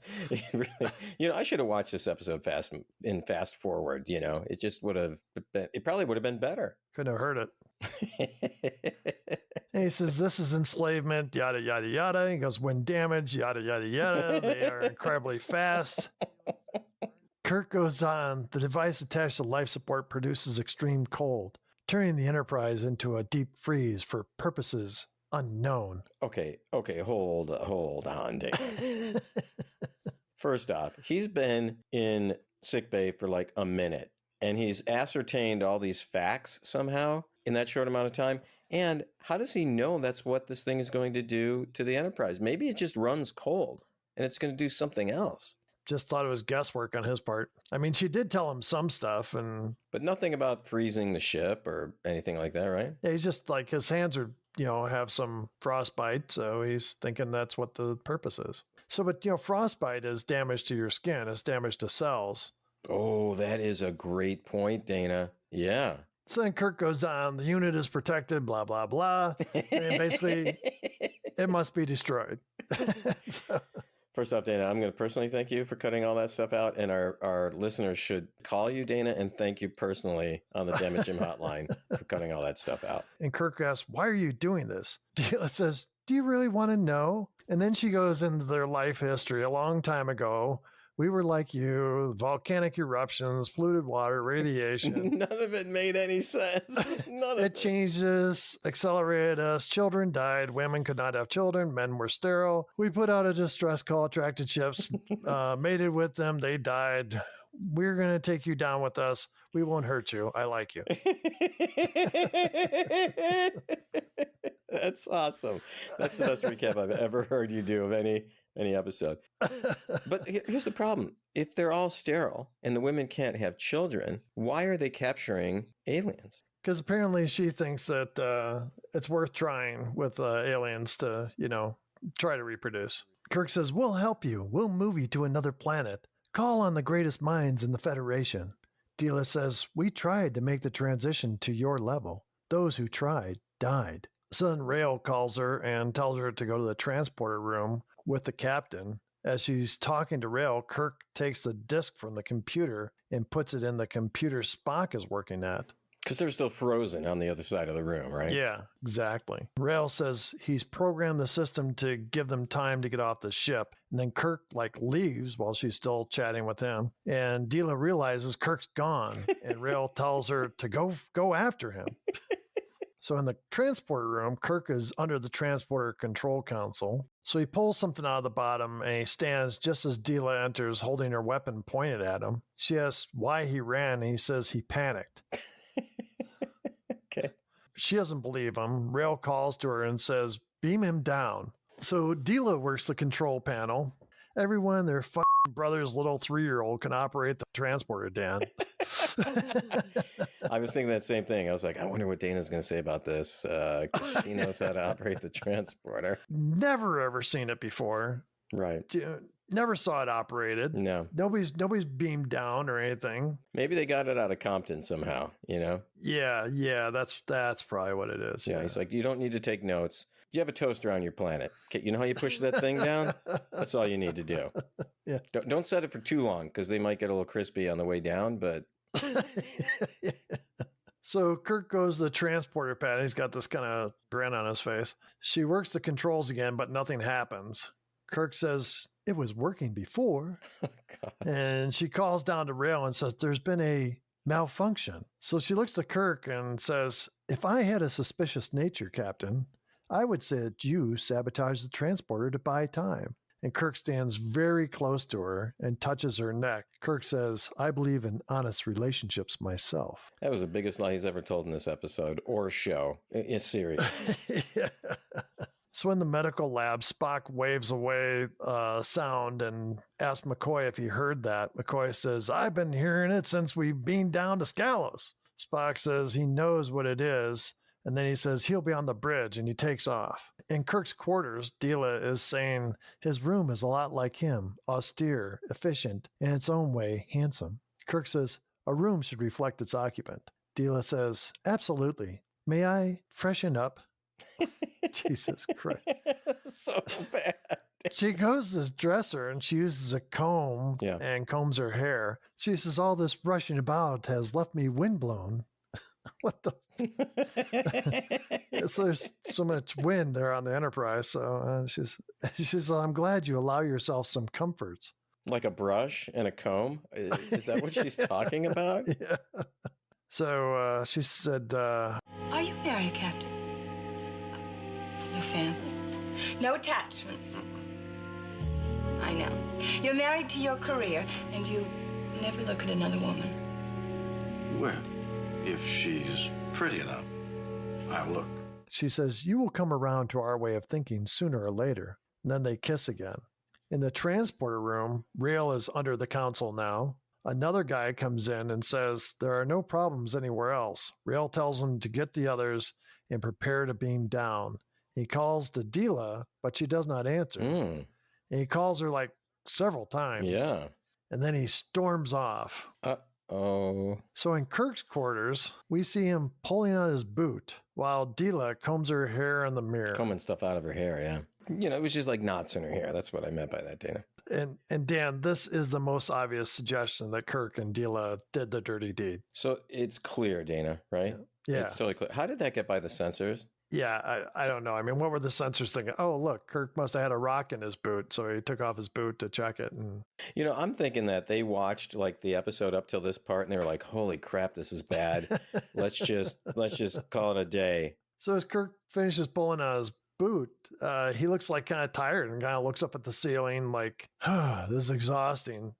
I should have watched this episode fast forward, It just would have been, it probably would have been better. Couldn't have heard it. And he says, this is enslavement, yada, yada, yada. He goes, when damaged, yada, yada, yada. They are incredibly fast. Kirk goes on, the device attached to life support produces extreme cold, turning the Enterprise into a deep freeze for purposes unknown. Okay, hold on, Dave. First off, he's been in sickbay for like a minute, and he's ascertained all these facts somehow in that short amount of time. And how does he know that's what this thing is going to do to the Enterprise? Maybe it just runs cold, and it's going to do something else. Just thought it was guesswork on his part. I mean, she did tell him some stuff, but nothing about freezing the ship or anything like that, right? Yeah, he's just like, his hands are, have some frostbite, so he's thinking that's what the purpose is. So, but, frostbite is damage to your skin. It's damage to cells. Oh, that is a great point, Dana. Yeah. So then Kirk goes on, the unit is protected, blah, blah, blah. And basically, it must be destroyed. First off, Dana, I'm going to personally thank you for cutting all that stuff out, and our listeners should call you, Dana, and thank you personally on the Damnit Jim Hotline for cutting all that stuff out. And Kirk asks, why are you doing this? Deela says, do you really want to know? And then she goes into their life history a long time ago We were like you, volcanic eruptions, polluted water, radiation. None of it made any sense. None of It changed us, accelerated us. Children died. Women could not have children. Men were sterile. We put out a distress call, attracted ships, mated with them. They died. We're going to take you down with us. We won't hurt you. I like you. That's awesome. That's the best recap I've ever heard you do of any episode. But here's the problem. If they're all sterile and the women can't have children, why are they capturing aliens? Because apparently she thinks that it's worth trying with aliens to, try to reproduce. Kirk says, we'll help you. We'll move you to another planet. Call on the greatest minds in the Federation. Deela says, we tried to make the transition to your level. Those who tried died. So then Rael calls her and tells her to go to the transporter room with the captain. As she's talking to Rael, Kirk takes the disk from the computer and puts it in the computer Spock is working at. Because they're still frozen on the other side of the room, right? Yeah, exactly. Rael says he's programmed the system to give them time to get off the ship. And then Kirk leaves while she's still chatting with him. And Deela realizes Kirk's gone. And Rael tells her to go after him. So in the transporter room, Kirk is under the transporter control console. So he pulls something out of the bottom and he stands just as Deela enters holding her weapon pointed at him. She asks why he ran and he says he panicked. Okay. She doesn't believe him. Rael calls to her and says, beam him down. So Deela works the control panel. Everyone, their brother's little 3-year-old can operate the transporter, Dan. I was thinking that same thing. I was like, I wonder what Dana's going to say about this. 'Cause she knows how to operate the transporter. Never ever seen it before. Right. Never saw it operated. No. Nobody's beamed down or anything. Maybe they got it out of Compton somehow, Yeah, that's probably what it is. Yeah, he's like, you don't need to take notes. You have a toaster on your planet. Okay, you know how you push that thing down? That's all you need to do. Yeah. Don't set it for too long because they might get a little crispy on the way down, but... So Kirk goes to the transporter pad. He's got this kind of grin on his face. She works the controls again, but nothing happens. Kirk says, it was working before. Oh, God. And she calls down to Rael and says, there's been a malfunction. So she looks to Kirk and says, if I had a suspicious nature, Captain, I would say that you sabotaged the transporter to buy time. And Kirk stands very close to her and touches her neck. Kirk says, I believe in honest relationships myself. That was the biggest lie he's ever told in this episode or show. It's serious. Yeah. So in the medical lab, Spock waves away sound and asks McCoy if he heard that. McCoy says, I've been hearing it since we beamed down to Scalos. Spock says he knows what it is. And then he says he'll be on the bridge and he takes off. In Kirk's quarters, Deela is saying his room is a lot like him, austere, efficient, in its own way, handsome. Kirk says a room should reflect its occupant. Deela says, absolutely. May I freshen up? Jesus Christ. So bad. She goes to this dresser and she uses a comb and combs her hair. She says, all this rushing about has left me windblown. What the? So there's so much wind there on the Enterprise. So she says, I'm glad you allow yourself some comforts. Like a brush and a comb? Is that what she's talking about? Yeah. So she said, Are you married, Captain? No family? No attachments? I know. You're married to your career, and you never look at another woman. Well, if she's pretty enough, I'll look. She says, you will come around to our way of thinking sooner or later. And then they kiss again. In the transporter room, Rael is under the console now. Another guy comes in and says there are no problems anywhere else. Rael tells him to get the others and prepare to beam down. He calls to Deela, but she does not answer. And he calls her like several times. Yeah. And then he storms off. Oh. So in Kirk's quarters, we see him pulling on his boot while Deela combs her hair in the mirror. Combing stuff out of her hair, yeah. It was just like knots in her hair. That's what I meant by that, Dana. And Dan, this is the most obvious suggestion that Kirk and Deela did the dirty deed. So it's clear, Dana, right? Yeah. It's totally clear. How did that get by the censors? Yeah, I don't know. I mean, what were the sensors thinking? Oh, look, Kirk must have had a rock in his boot, so he took off his boot to check it. And I'm thinking that they watched like the episode up till this part, and they were like, "Holy crap, this is bad. let's just call it a day." So as Kirk finishes pulling out his boot, he looks like kind of tired and kind of looks up at the ceiling like, this is exhausting,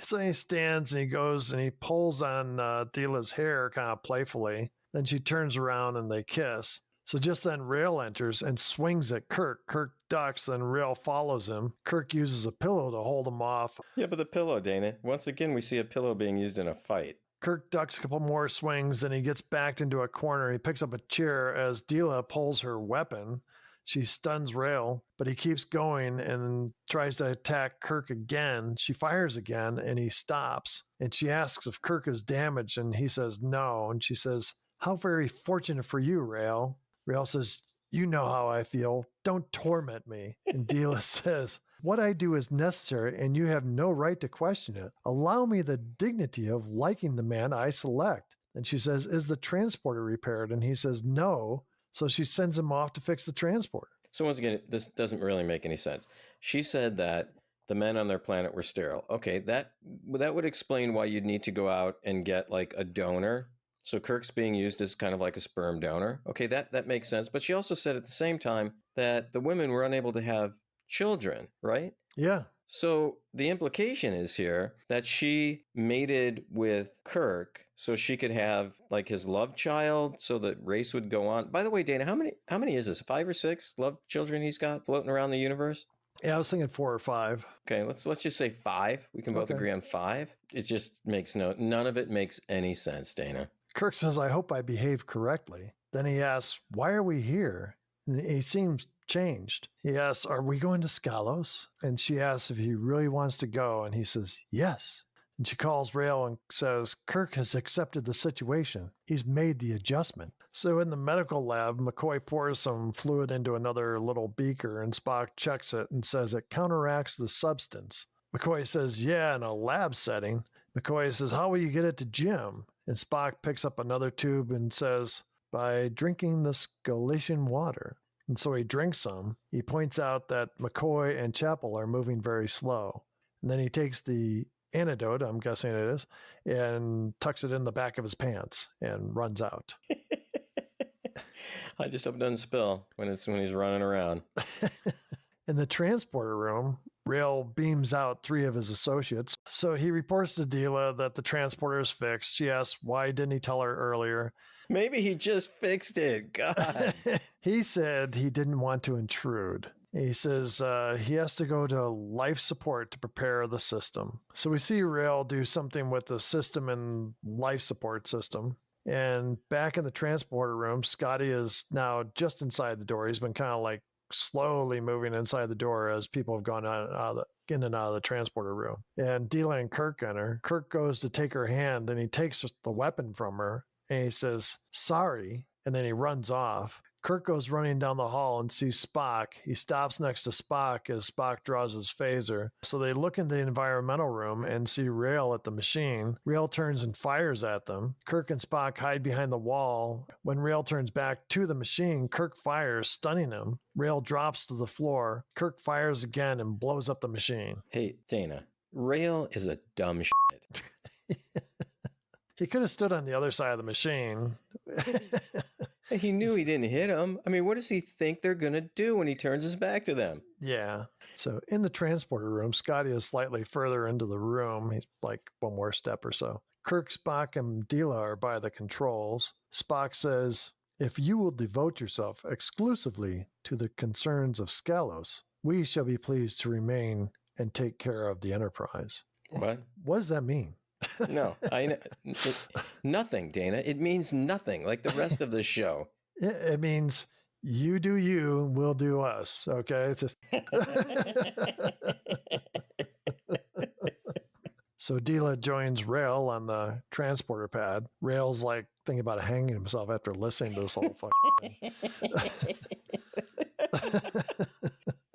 So he stands and he goes and he pulls on Deela's hair kind of playfully. Then she turns around and they kiss. So just then Rael enters and swings at Kirk. Kirk ducks, then Rael follows him. Kirk uses a pillow to hold him off. Yeah, but the pillow, Dana. Once again, we see a pillow being used in a fight. Kirk ducks a couple more swings and he gets backed into a corner. He picks up a chair as Deela pulls her weapon. She stuns Rael, but he keeps going and tries to attack Kirk again. She fires again and he stops. And she asks if Kirk is damaged and he says no. And she says, "How very fortunate for you, Rael." Rael says, "You know how I feel. Don't torment me." And Deela says, "What I do is necessary and you have no right to question it. Allow me the dignity of liking the man I select." And she says, "Is the transporter repaired?" And he says, "No." So she sends him off to fix the transporter. So once again, this doesn't really make any sense. She said that the men on their planet were sterile. Okay, that would explain why you'd need to go out and get like a donor. So Kirk's being used as kind of like a sperm donor. Okay, that makes sense. But she also said at the same time that the women were unable to have children, right? Yeah. So the implication is here that she mated with Kirk so she could have like his love child so that race would go on. By the way, Dana, how many is this? 5 or 6 love children he's got floating around the universe? Yeah, I was thinking 4 or 5. Okay, let's just say 5. We can both agree on 5. It just makes none of it makes any sense, Dana. Kirk says, "I hope I behaved correctly." Then he asks, "Why are we here?" And he seems changed. He asks, "Are we going to Scalos?" And she asks if he really wants to go. And he says, "Yes." And she calls Rael and says, "Kirk has accepted the situation. He's made the adjustment." So in the medical lab, McCoy pours some fluid into another little beaker and Spock checks it and says it counteracts the substance. McCoy says, "Yeah, in a lab setting." McCoy says, "How will you get it to Jim?" And Spock picks up another tube and says, "By drinking the Scalatian water." And so he drinks some. He points out that McCoy and Chapel are moving very slow. And then he takes the antidote, I'm guessing it is, and tucks it in the back of his pants and runs out. I just hope it doesn't spill when he's running around. In the transporter room, Rael beams out 3 of his associates. So he reports to Deela that the transporter is fixed. She asks, why didn't he tell her earlier? Maybe he just fixed it. God. He said he didn't want to intrude. He says he has to go to life support to prepare the system. So we see Rael do something with the system and life support system. And back in the transporter room, Scotty is now just inside the door. He's been kind of like slowly moving inside the door as people have gone in and out of the transporter room. And Deela and Kirk enter. Kirk goes to take her hand, then he takes the weapon from her and he says, "Sorry," and then he runs off. Kirk goes running down the hall and sees Spock. He stops next to Spock as Spock draws his phaser. So they look into the environmental room and see Rael at the machine. Rael turns and fires at them. Kirk and Spock hide behind the wall. When Rael turns back to the machine, Kirk fires, stunning him. Rael drops to the floor. Kirk fires again and blows up the machine. Hey, Dana, Rael is a dumb shit. He could have stood on the other side of the machine. He knew he didn't hit him. I mean, what does he think they're going to do when he turns his back to them? Yeah. So in the transporter room, Scotty is slightly further into the room. He's like one more step or so. Kirk, Spock, and Deela are by the controls. Spock says, "If you will devote yourself exclusively to the concerns of Scalos, we shall be pleased to remain and take care of the Enterprise." What? What does that mean? No, nothing, Dana. It means nothing, like the rest of this show. It means you do you, we'll do us. Okay. It's just... So Deela joins Rael on the transporter pad. Rael's like thinking about hanging himself after listening to this whole fucking thing.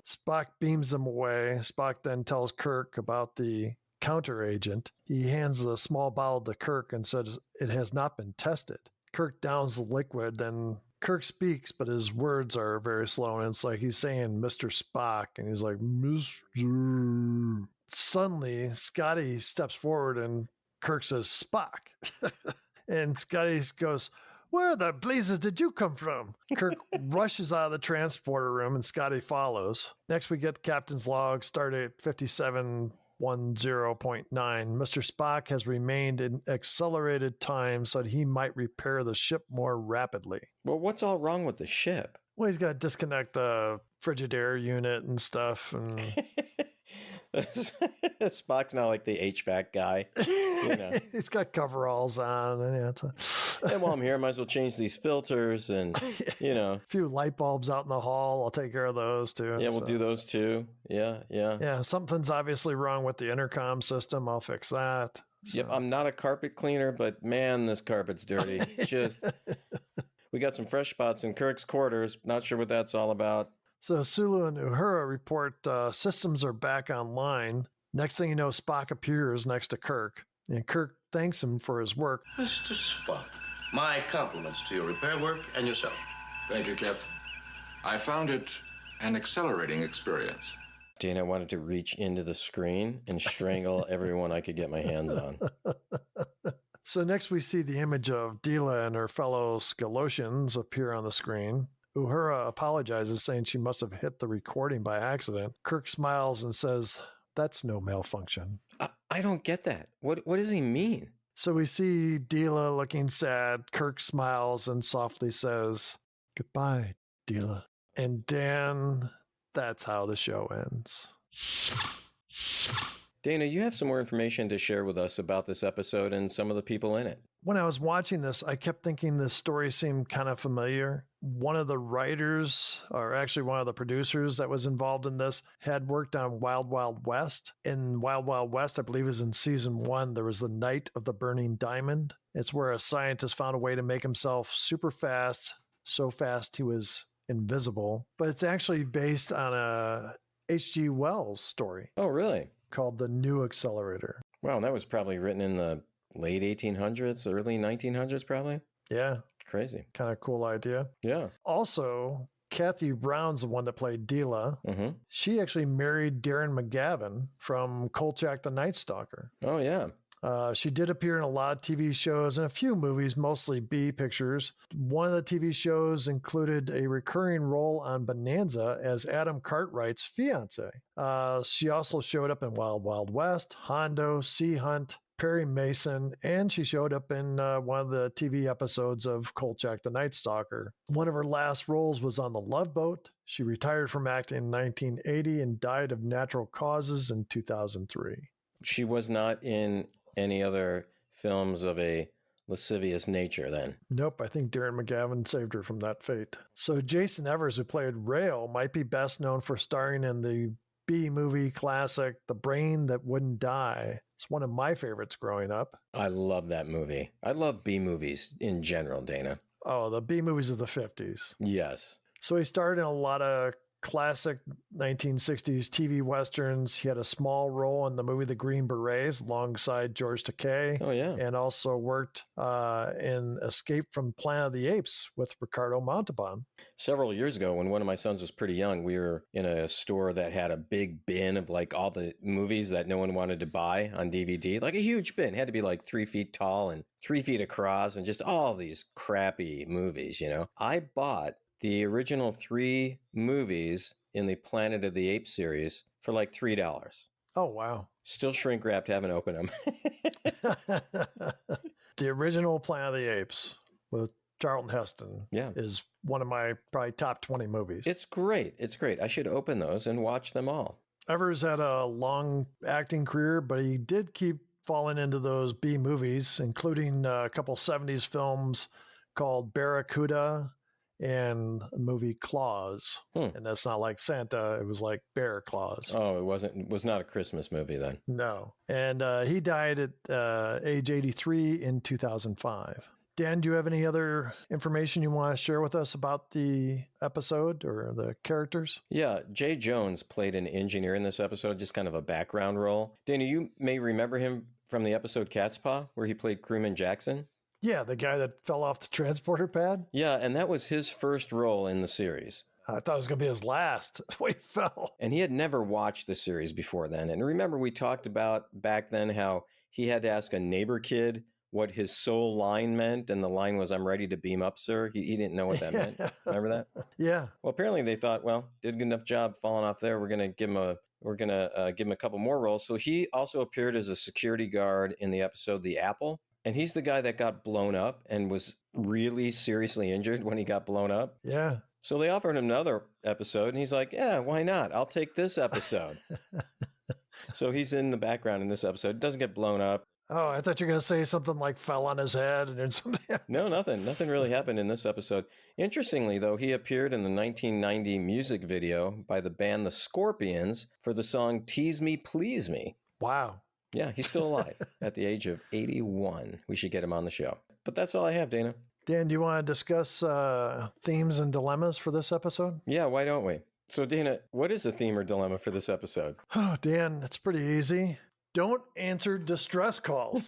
Spock beams them away. Spock then tells Kirk about the counter agent. He hands a small bottle to Kirk and says it has not been tested. Kirk downs the liquid, then Kirk speaks, but his words are very slow, and it's like he's saying Mr. Spock, and he's like, Mr. Suddenly, Scotty steps forward, and Kirk says, Spock. And Scotty goes, where the blazes did you come from? Kirk rushes out of the transporter room, and Scotty follows. Next, we get Captain's log, stardate 5710.9. Mr. Spock has remained in accelerated time so that he might repair the ship more rapidly. Well, what's all wrong with the ship? Well, he's got to disconnect the Frigidaire unit and stuff. And Spock's not like the HVAC guy. You know. He's got coveralls on. And, And while I'm here, I might as well change these filters and, a few light bulbs out in the hall. I'll take care of those too. Yeah, we'll do those too. Yeah. Yeah, something's obviously wrong with the intercom system. I'll fix that. So. Yep, I'm not a carpet cleaner, but man, this carpet's dirty. We got some fresh spots in Kirk's quarters. Not sure what that's all about. So Sulu and Uhura report systems are back online. Next thing you know, Spock appears next to Kirk, and Kirk thanks him for his work. Mr. Spock, my compliments to your repair work and yourself. Thank you, Captain. I found it an accelerating experience. Dana wanted to reach into the screen and strangle everyone I could get my hands on. So next we see the image of Deela and her fellow Skalosians appear on the screen. Uhura apologizes, saying she must have hit the recording by accident. Kirk smiles and says, that's no malfunction. I don't get that. What does he mean? So we see Deela looking sad. Kirk smiles and softly says, goodbye, Deela. And Dan, that's how the show ends. Dana, you have some more information to share with us about this episode and some of the people in it. When I was watching this, I kept thinking this story seemed kind of familiar. One of the writers, or actually one of the producers that was involved in this, had worked on Wild Wild West. In Wild Wild West, I believe it was in season 1, there was the Night of the Burning Diamond. It's where a scientist found a way to make himself super fast, so fast he was invisible. But it's actually based on a H.G. Wells story. Oh, really? Called The New Accelerator. Wow, that was probably written in the late 1800s, early 1900s, probably. Yeah. Crazy. Kind of cool idea. Yeah. Also, Kathy Brown's the one that played Deela. Mm-hmm. She actually married Darren McGavin from Kolchak the Night Stalker. Oh, yeah. She did appear in a lot of TV shows and a few movies, mostly B pictures. One of the TV shows included a recurring role on Bonanza as Adam Cartwright's fiance. She also showed up in Wild Wild West, Hondo, Sea Hunt, Perry Mason, and she showed up in one of the TV episodes of Kolchak the Night Stalker. One of her last roles was on The Love Boat. She retired from acting in 1980 and died of natural causes in 2003. She was not in any other films of a lascivious nature then? Nope, I think Darren McGavin saved her from that fate. So Jason Evers, who played Rael, might be best known for starring in the B-movie classic The Brain That Wouldn't Die. It's one of my favorites growing up. I love that movie. I love B-movies in general, Dana. Oh, the B-movies of the 50s. Yes. So he starred in a lot of classic 1960s TV westerns. He had a small role in the movie The Green Berets alongside George Takei. Oh, yeah. And also worked in Escape from Planet of the Apes with Ricardo Montalban. Several years ago, when one of my sons was pretty young, we were in a store that had a big bin of like all the movies that no one wanted to buy on DVD. Like a huge bin. It had to be like 3 feet tall and 3 feet across and just all these crappy movies, you know. I bought the original 3 movies in the Planet of the Apes series for like $3. Oh, wow. Still shrink wrapped, haven't opened them. The original Planet of the Apes with Charlton Heston is one of my probably top 20 movies. It's great. It's great. I should open those and watch them all. Evers had a long acting career, but he did keep falling into those B movies, including a couple 70s films called Barracuda and a movie Claus. And that's not like Santa, it was like Bear Claus. Oh, it was not a Christmas movie then. No. And he died at age 83 in 2005. Dan, do you have any other information you want to share with us about the episode or the characters? Yeah, Jay Jones played an engineer in this episode, just kind of a background role. Dana, you may remember him from the episode Cat's Paw, where he played Crewman Jackson. Yeah, the guy that fell off the transporter pad. Yeah, and that was his first role in the series. I thought it was going to be his last when he fell. And he had never watched the series before then. And remember, we talked about back then how he had to ask a neighbor kid what his sole line meant. And the line was, "I'm ready to beam up, sir." He didn't know what that meant. Remember that? Yeah. Well, apparently they thought, well, did a good enough job falling off there. We're going to give him a couple more roles. So he also appeared as a security guard in the episode The Apple. And he's the guy that got blown up and was really seriously injured when he got blown up. Yeah. So they offered him another episode, and he's like, yeah, why not? I'll take this episode. So he's in the background in this episode. Doesn't get blown up. Oh, I thought you were going to say something like fell on his head and then something else. No, nothing. Nothing really happened in this episode. Interestingly, though, he appeared in the 1990 music video by the band The Scorpions for the song Tease Me, Please Me. Wow. Yeah, he's still alive at the age of 81. We should get him on the show. But that's all I have, Dana. Dan, do you want to discuss themes and dilemmas for this episode? Yeah, why don't we? So, Dana, what is a theme or dilemma for this episode? Oh, Dan, it's pretty easy. Don't answer distress calls.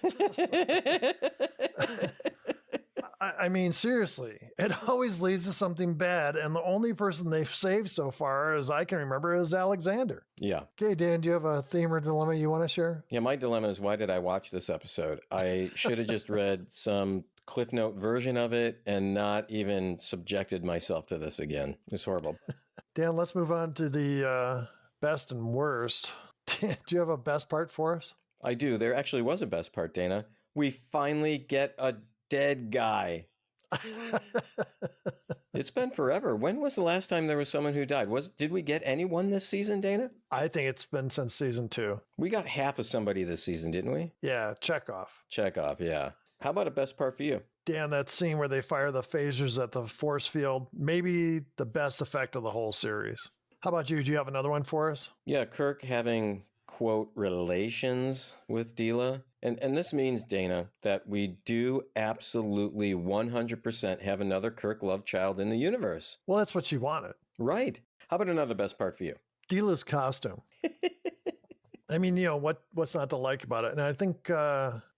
I mean, seriously, it always leads to something bad. And the only person they've saved so far, as I can remember, is Alexander. Yeah. Okay, Dan, do you have a theme or dilemma you want to share? Yeah, my dilemma is, why did I watch this episode? I should have just read some Cliff Note version of it and not even subjected myself to this again. It's horrible. Dan, let's move on to the best and worst. Do you have a best part for us? I do. There actually was a best part, Dana. We finally get a dead guy. It's been forever. When was the last time there was someone who died? Did we get anyone this season, Dana? I think it's been since season 2. We got half of somebody this season, didn't we? Yeah, Chekhov. Chekhov, yeah. How about a best part for you? Dan, that scene where they fire the phasers at the force field, maybe the best effect of the whole series. How about you? Do you have another one for us? Yeah, Kirk having, quote, relations with Deela. And this means, Dana, that we do absolutely 100% have another Kirk love child in the universe. Well, that's what she wanted. Right. How about another best part for you? Deela's costume. I mean, what's not to like about it? And I think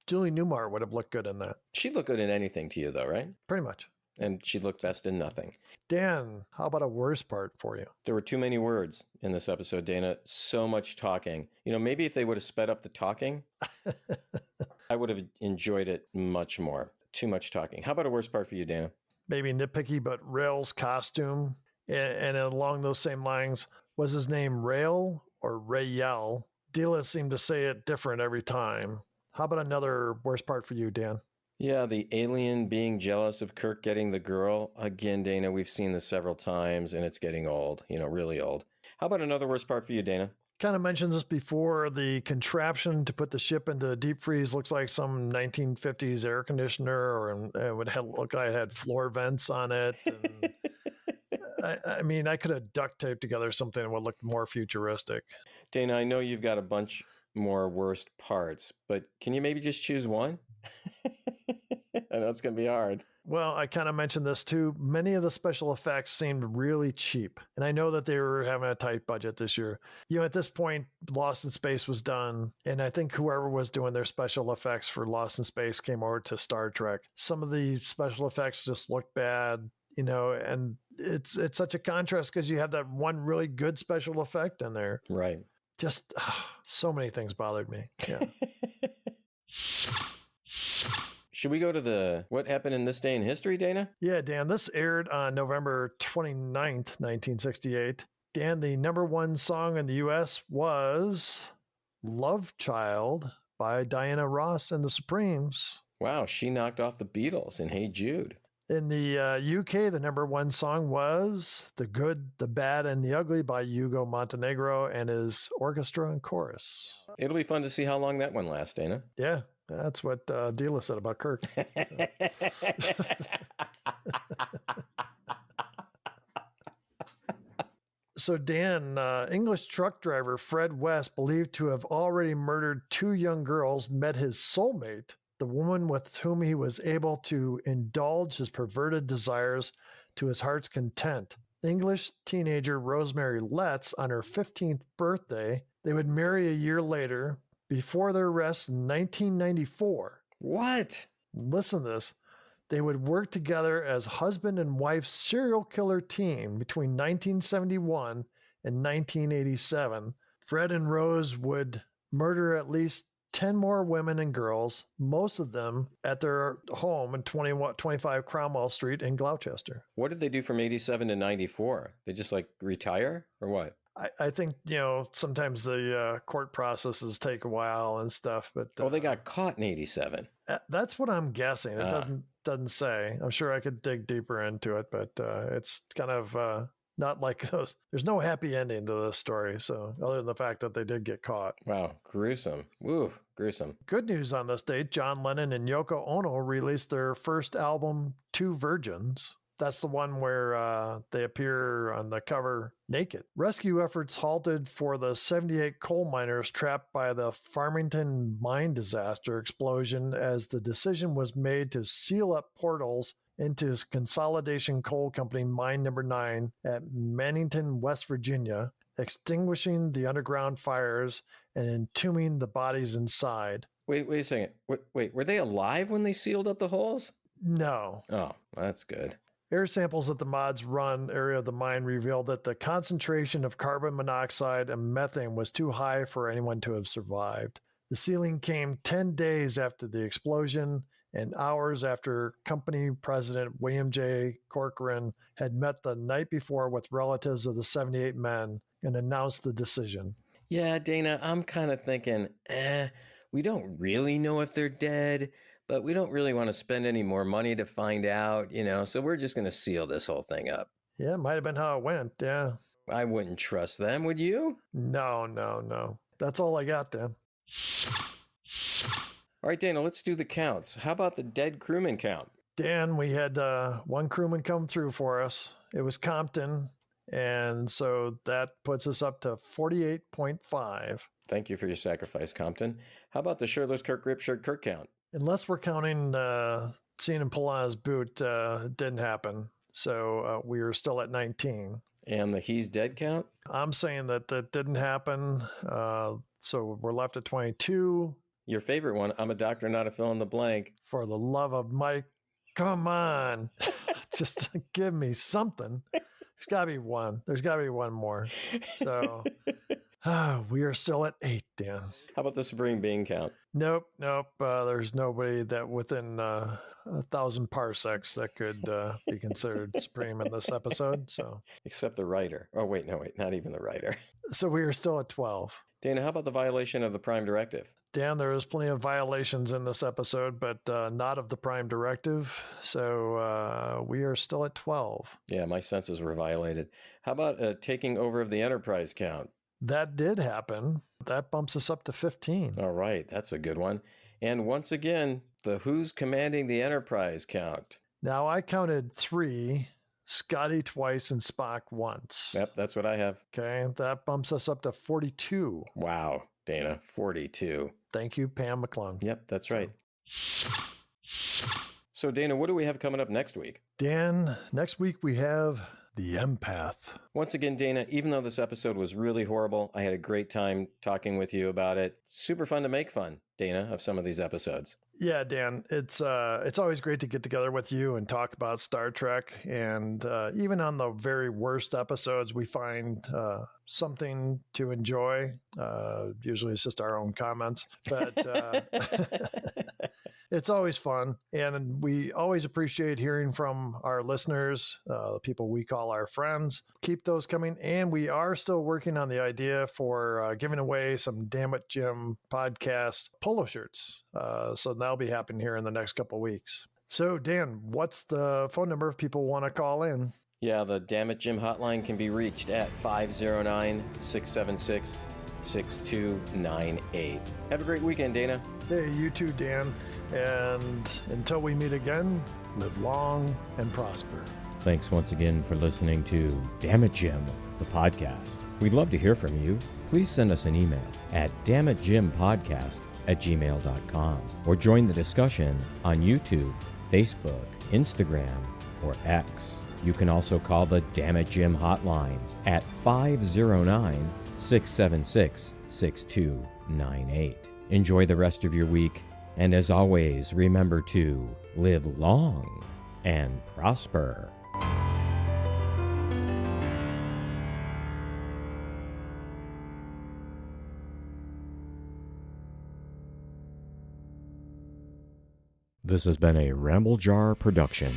Julie Newmar would have looked good in that. She looked good in anything to you, though, right? Pretty much. And she looked best in nothing. Dan, how about a worst part for you? There were too many words in this episode, Dana. So much talking. Maybe if they would have sped up the talking, I would have enjoyed it much more. Too much talking. How about a worst part for you, Dana? Maybe nitpicky, but Rael's costume. And along those same lines, was his name Rael or Rael? Deela seemed to say it different every time. How about another worst part for you, Dan? Yeah, the alien being jealous of Kirk getting the girl. Again, Dana, we've seen this several times, and it's getting old, really old. How about another worst part for you, Dana? Kind of mentioned this before. The contraption to put the ship into deep freeze looks like some 1950s air conditioner, or it would look like it had floor vents on it. And I mean, I could have duct taped together something that would look more futuristic. Dana, I know you've got a bunch more worst parts, but can you maybe just choose one? I know it's going to be hard. Well, I kind of mentioned this too. Many of the special effects seemed really cheap. And I know that they were having a tight budget this year. At this point, Lost in Space was done. And I think whoever was doing their special effects for Lost in Space came over to Star Trek. Some of the special effects just looked bad, and it's such a contrast because you have that one really good special effect in there. Right. Just so many things bothered me. Yeah. Should we go to what happened in this day in history, Dana? Yeah, Dan, this aired on November 29th, 1968. Dan, the number one song in the U.S. was Love Child by Diana Ross and the Supremes. Wow, she knocked off the Beatles in Hey Jude. In the UK, the number one song was The Good, the Bad, and the Ugly by Hugo Montenegro and his orchestra and chorus. It'll be fun to see how long that one lasts, Dana. Yeah. That's what Deela said about Kirk. So Dan, English truck driver Fred West, believed to have already murdered 2 young girls, met his soulmate, the woman with whom he was able to indulge his perverted desires to his heart's content. English teenager Rosemary Letts, on her 15th birthday, they would marry a year later. Before their arrest in 1994. What? Listen to this. They would work together as husband and wife serial killer team between 1971 and 1987. Fred and Rose would murder at least 10 more women and girls, most of them at their home in 25 Cromwell Street in Gloucester. What did they do from 87 to 94? They just like retire or what? I think, sometimes the court processes take a while and stuff, but They got caught in 87. That's what I'm guessing. It doesn't say. I'm sure I could dig deeper into it, but it's kind of not like those. There's no happy ending to this story. So other than the fact that they did get caught. Wow. Gruesome. Woo. Gruesome. Good news on this date. John Lennon and Yoko Ono released their first album, Two Virgins. That's the one where they appear on the cover naked. Rescue efforts halted for the 78 coal miners trapped by the Farmington mine disaster explosion as the decision was made to seal up portals into Consolidation Coal Company Mine Number 9 at Mannington, West Virginia, extinguishing the underground fires and entombing the bodies inside. Wait a second. Wait, were they alive when they sealed up the holes? No. Oh, that's good. Air samples at the Mods Run area of the mine revealed that the concentration of carbon monoxide and methane was too high for anyone to have survived. The sealing came 10 days after the explosion and hours after company president William J. Corcoran had met the night before with relatives of the 78 men and announced the decision. Yeah, Dana, I'm kind of thinking, we don't really know if they're dead, but we don't really want to spend any more money to find out, so we're just going to seal this whole thing up. Yeah, it might have been how it went, yeah. I wouldn't trust them, would you? No. That's all I got, Dan. All right, Dana, let's do the counts. How about the dead crewman count? Dan, we had one crewman come through for us. It was Compton, and so that puts us up to 48.5. Thank you for your sacrifice, Compton. How about the shirtless Kirk Ripshirt Kirk count? Unless we're counting seeing him pull on his boot, it didn't happen. So we are still at 19. And the he's dead count? I'm saying that didn't happen. So we're left at 22. Your favorite one, I'm a doctor, not a fill in the blank. For the love of Mike, come on. Just give me something. There's got to be one. There's got to be one more. So we are still at 8, Dan. How about the Supreme Being count? Nope. There's nobody that within 1,000 parsecs that could be considered supreme in this episode. So, except the writer. Oh, wait, not even the writer. So we are still at 12. Dana, how about the violation of the Prime Directive? Dan, there is plenty of violations in this episode, but not of the Prime Directive. So we are still at 12. Yeah, my senses were violated. How about taking over of the Enterprise count? That did happen. That bumps us up to 15. All right, that's a good one. And once again, the who's commanding the Enterprise count. Now, I counted 3, Scotty twice and Spock once. Yep, that's what I have. Okay, that bumps us up to 42. Wow, Dana, 42. Thank you, Pam McClung. Yep, that's right. So, Dana, what do we have coming up next week? Dan, next week we have The Empath. Once again, Dana, even though this episode was really horrible, I had a great time talking with you about it. Super fun to make fun, Dana, of some of these episodes. Yeah, Dan, it's always great to get together with you and talk about Star Trek. And even on the very worst episodes, we find something to enjoy. Usually it's just our own comments, but it's always fun. And we always appreciate hearing from our listeners, the people we call our friends. Keep those coming. And we are still working on the idea for giving away some Damnit Jim podcast polo shirts. So that'll be happening here in the next couple of weeks. So, Dan, what's the phone number if people want to call in? Yeah, the Damnit Jim Hotline can be reached at 509-676-6298. Have a great weekend, Dana. Hey, you too, Dan. And until we meet again, live long and prosper. Thanks once again for listening to Damnit Jim, the podcast. We'd love to hear from you. Please send us an email at damnitjimpodcast@gmail.com or join the discussion on YouTube, Facebook, Instagram, or X. You can also call the Damnit Jim hotline at 509-676-6298. Enjoy the rest of your week And as always, remember to live long and prosper. This has been a Ramble Jar production.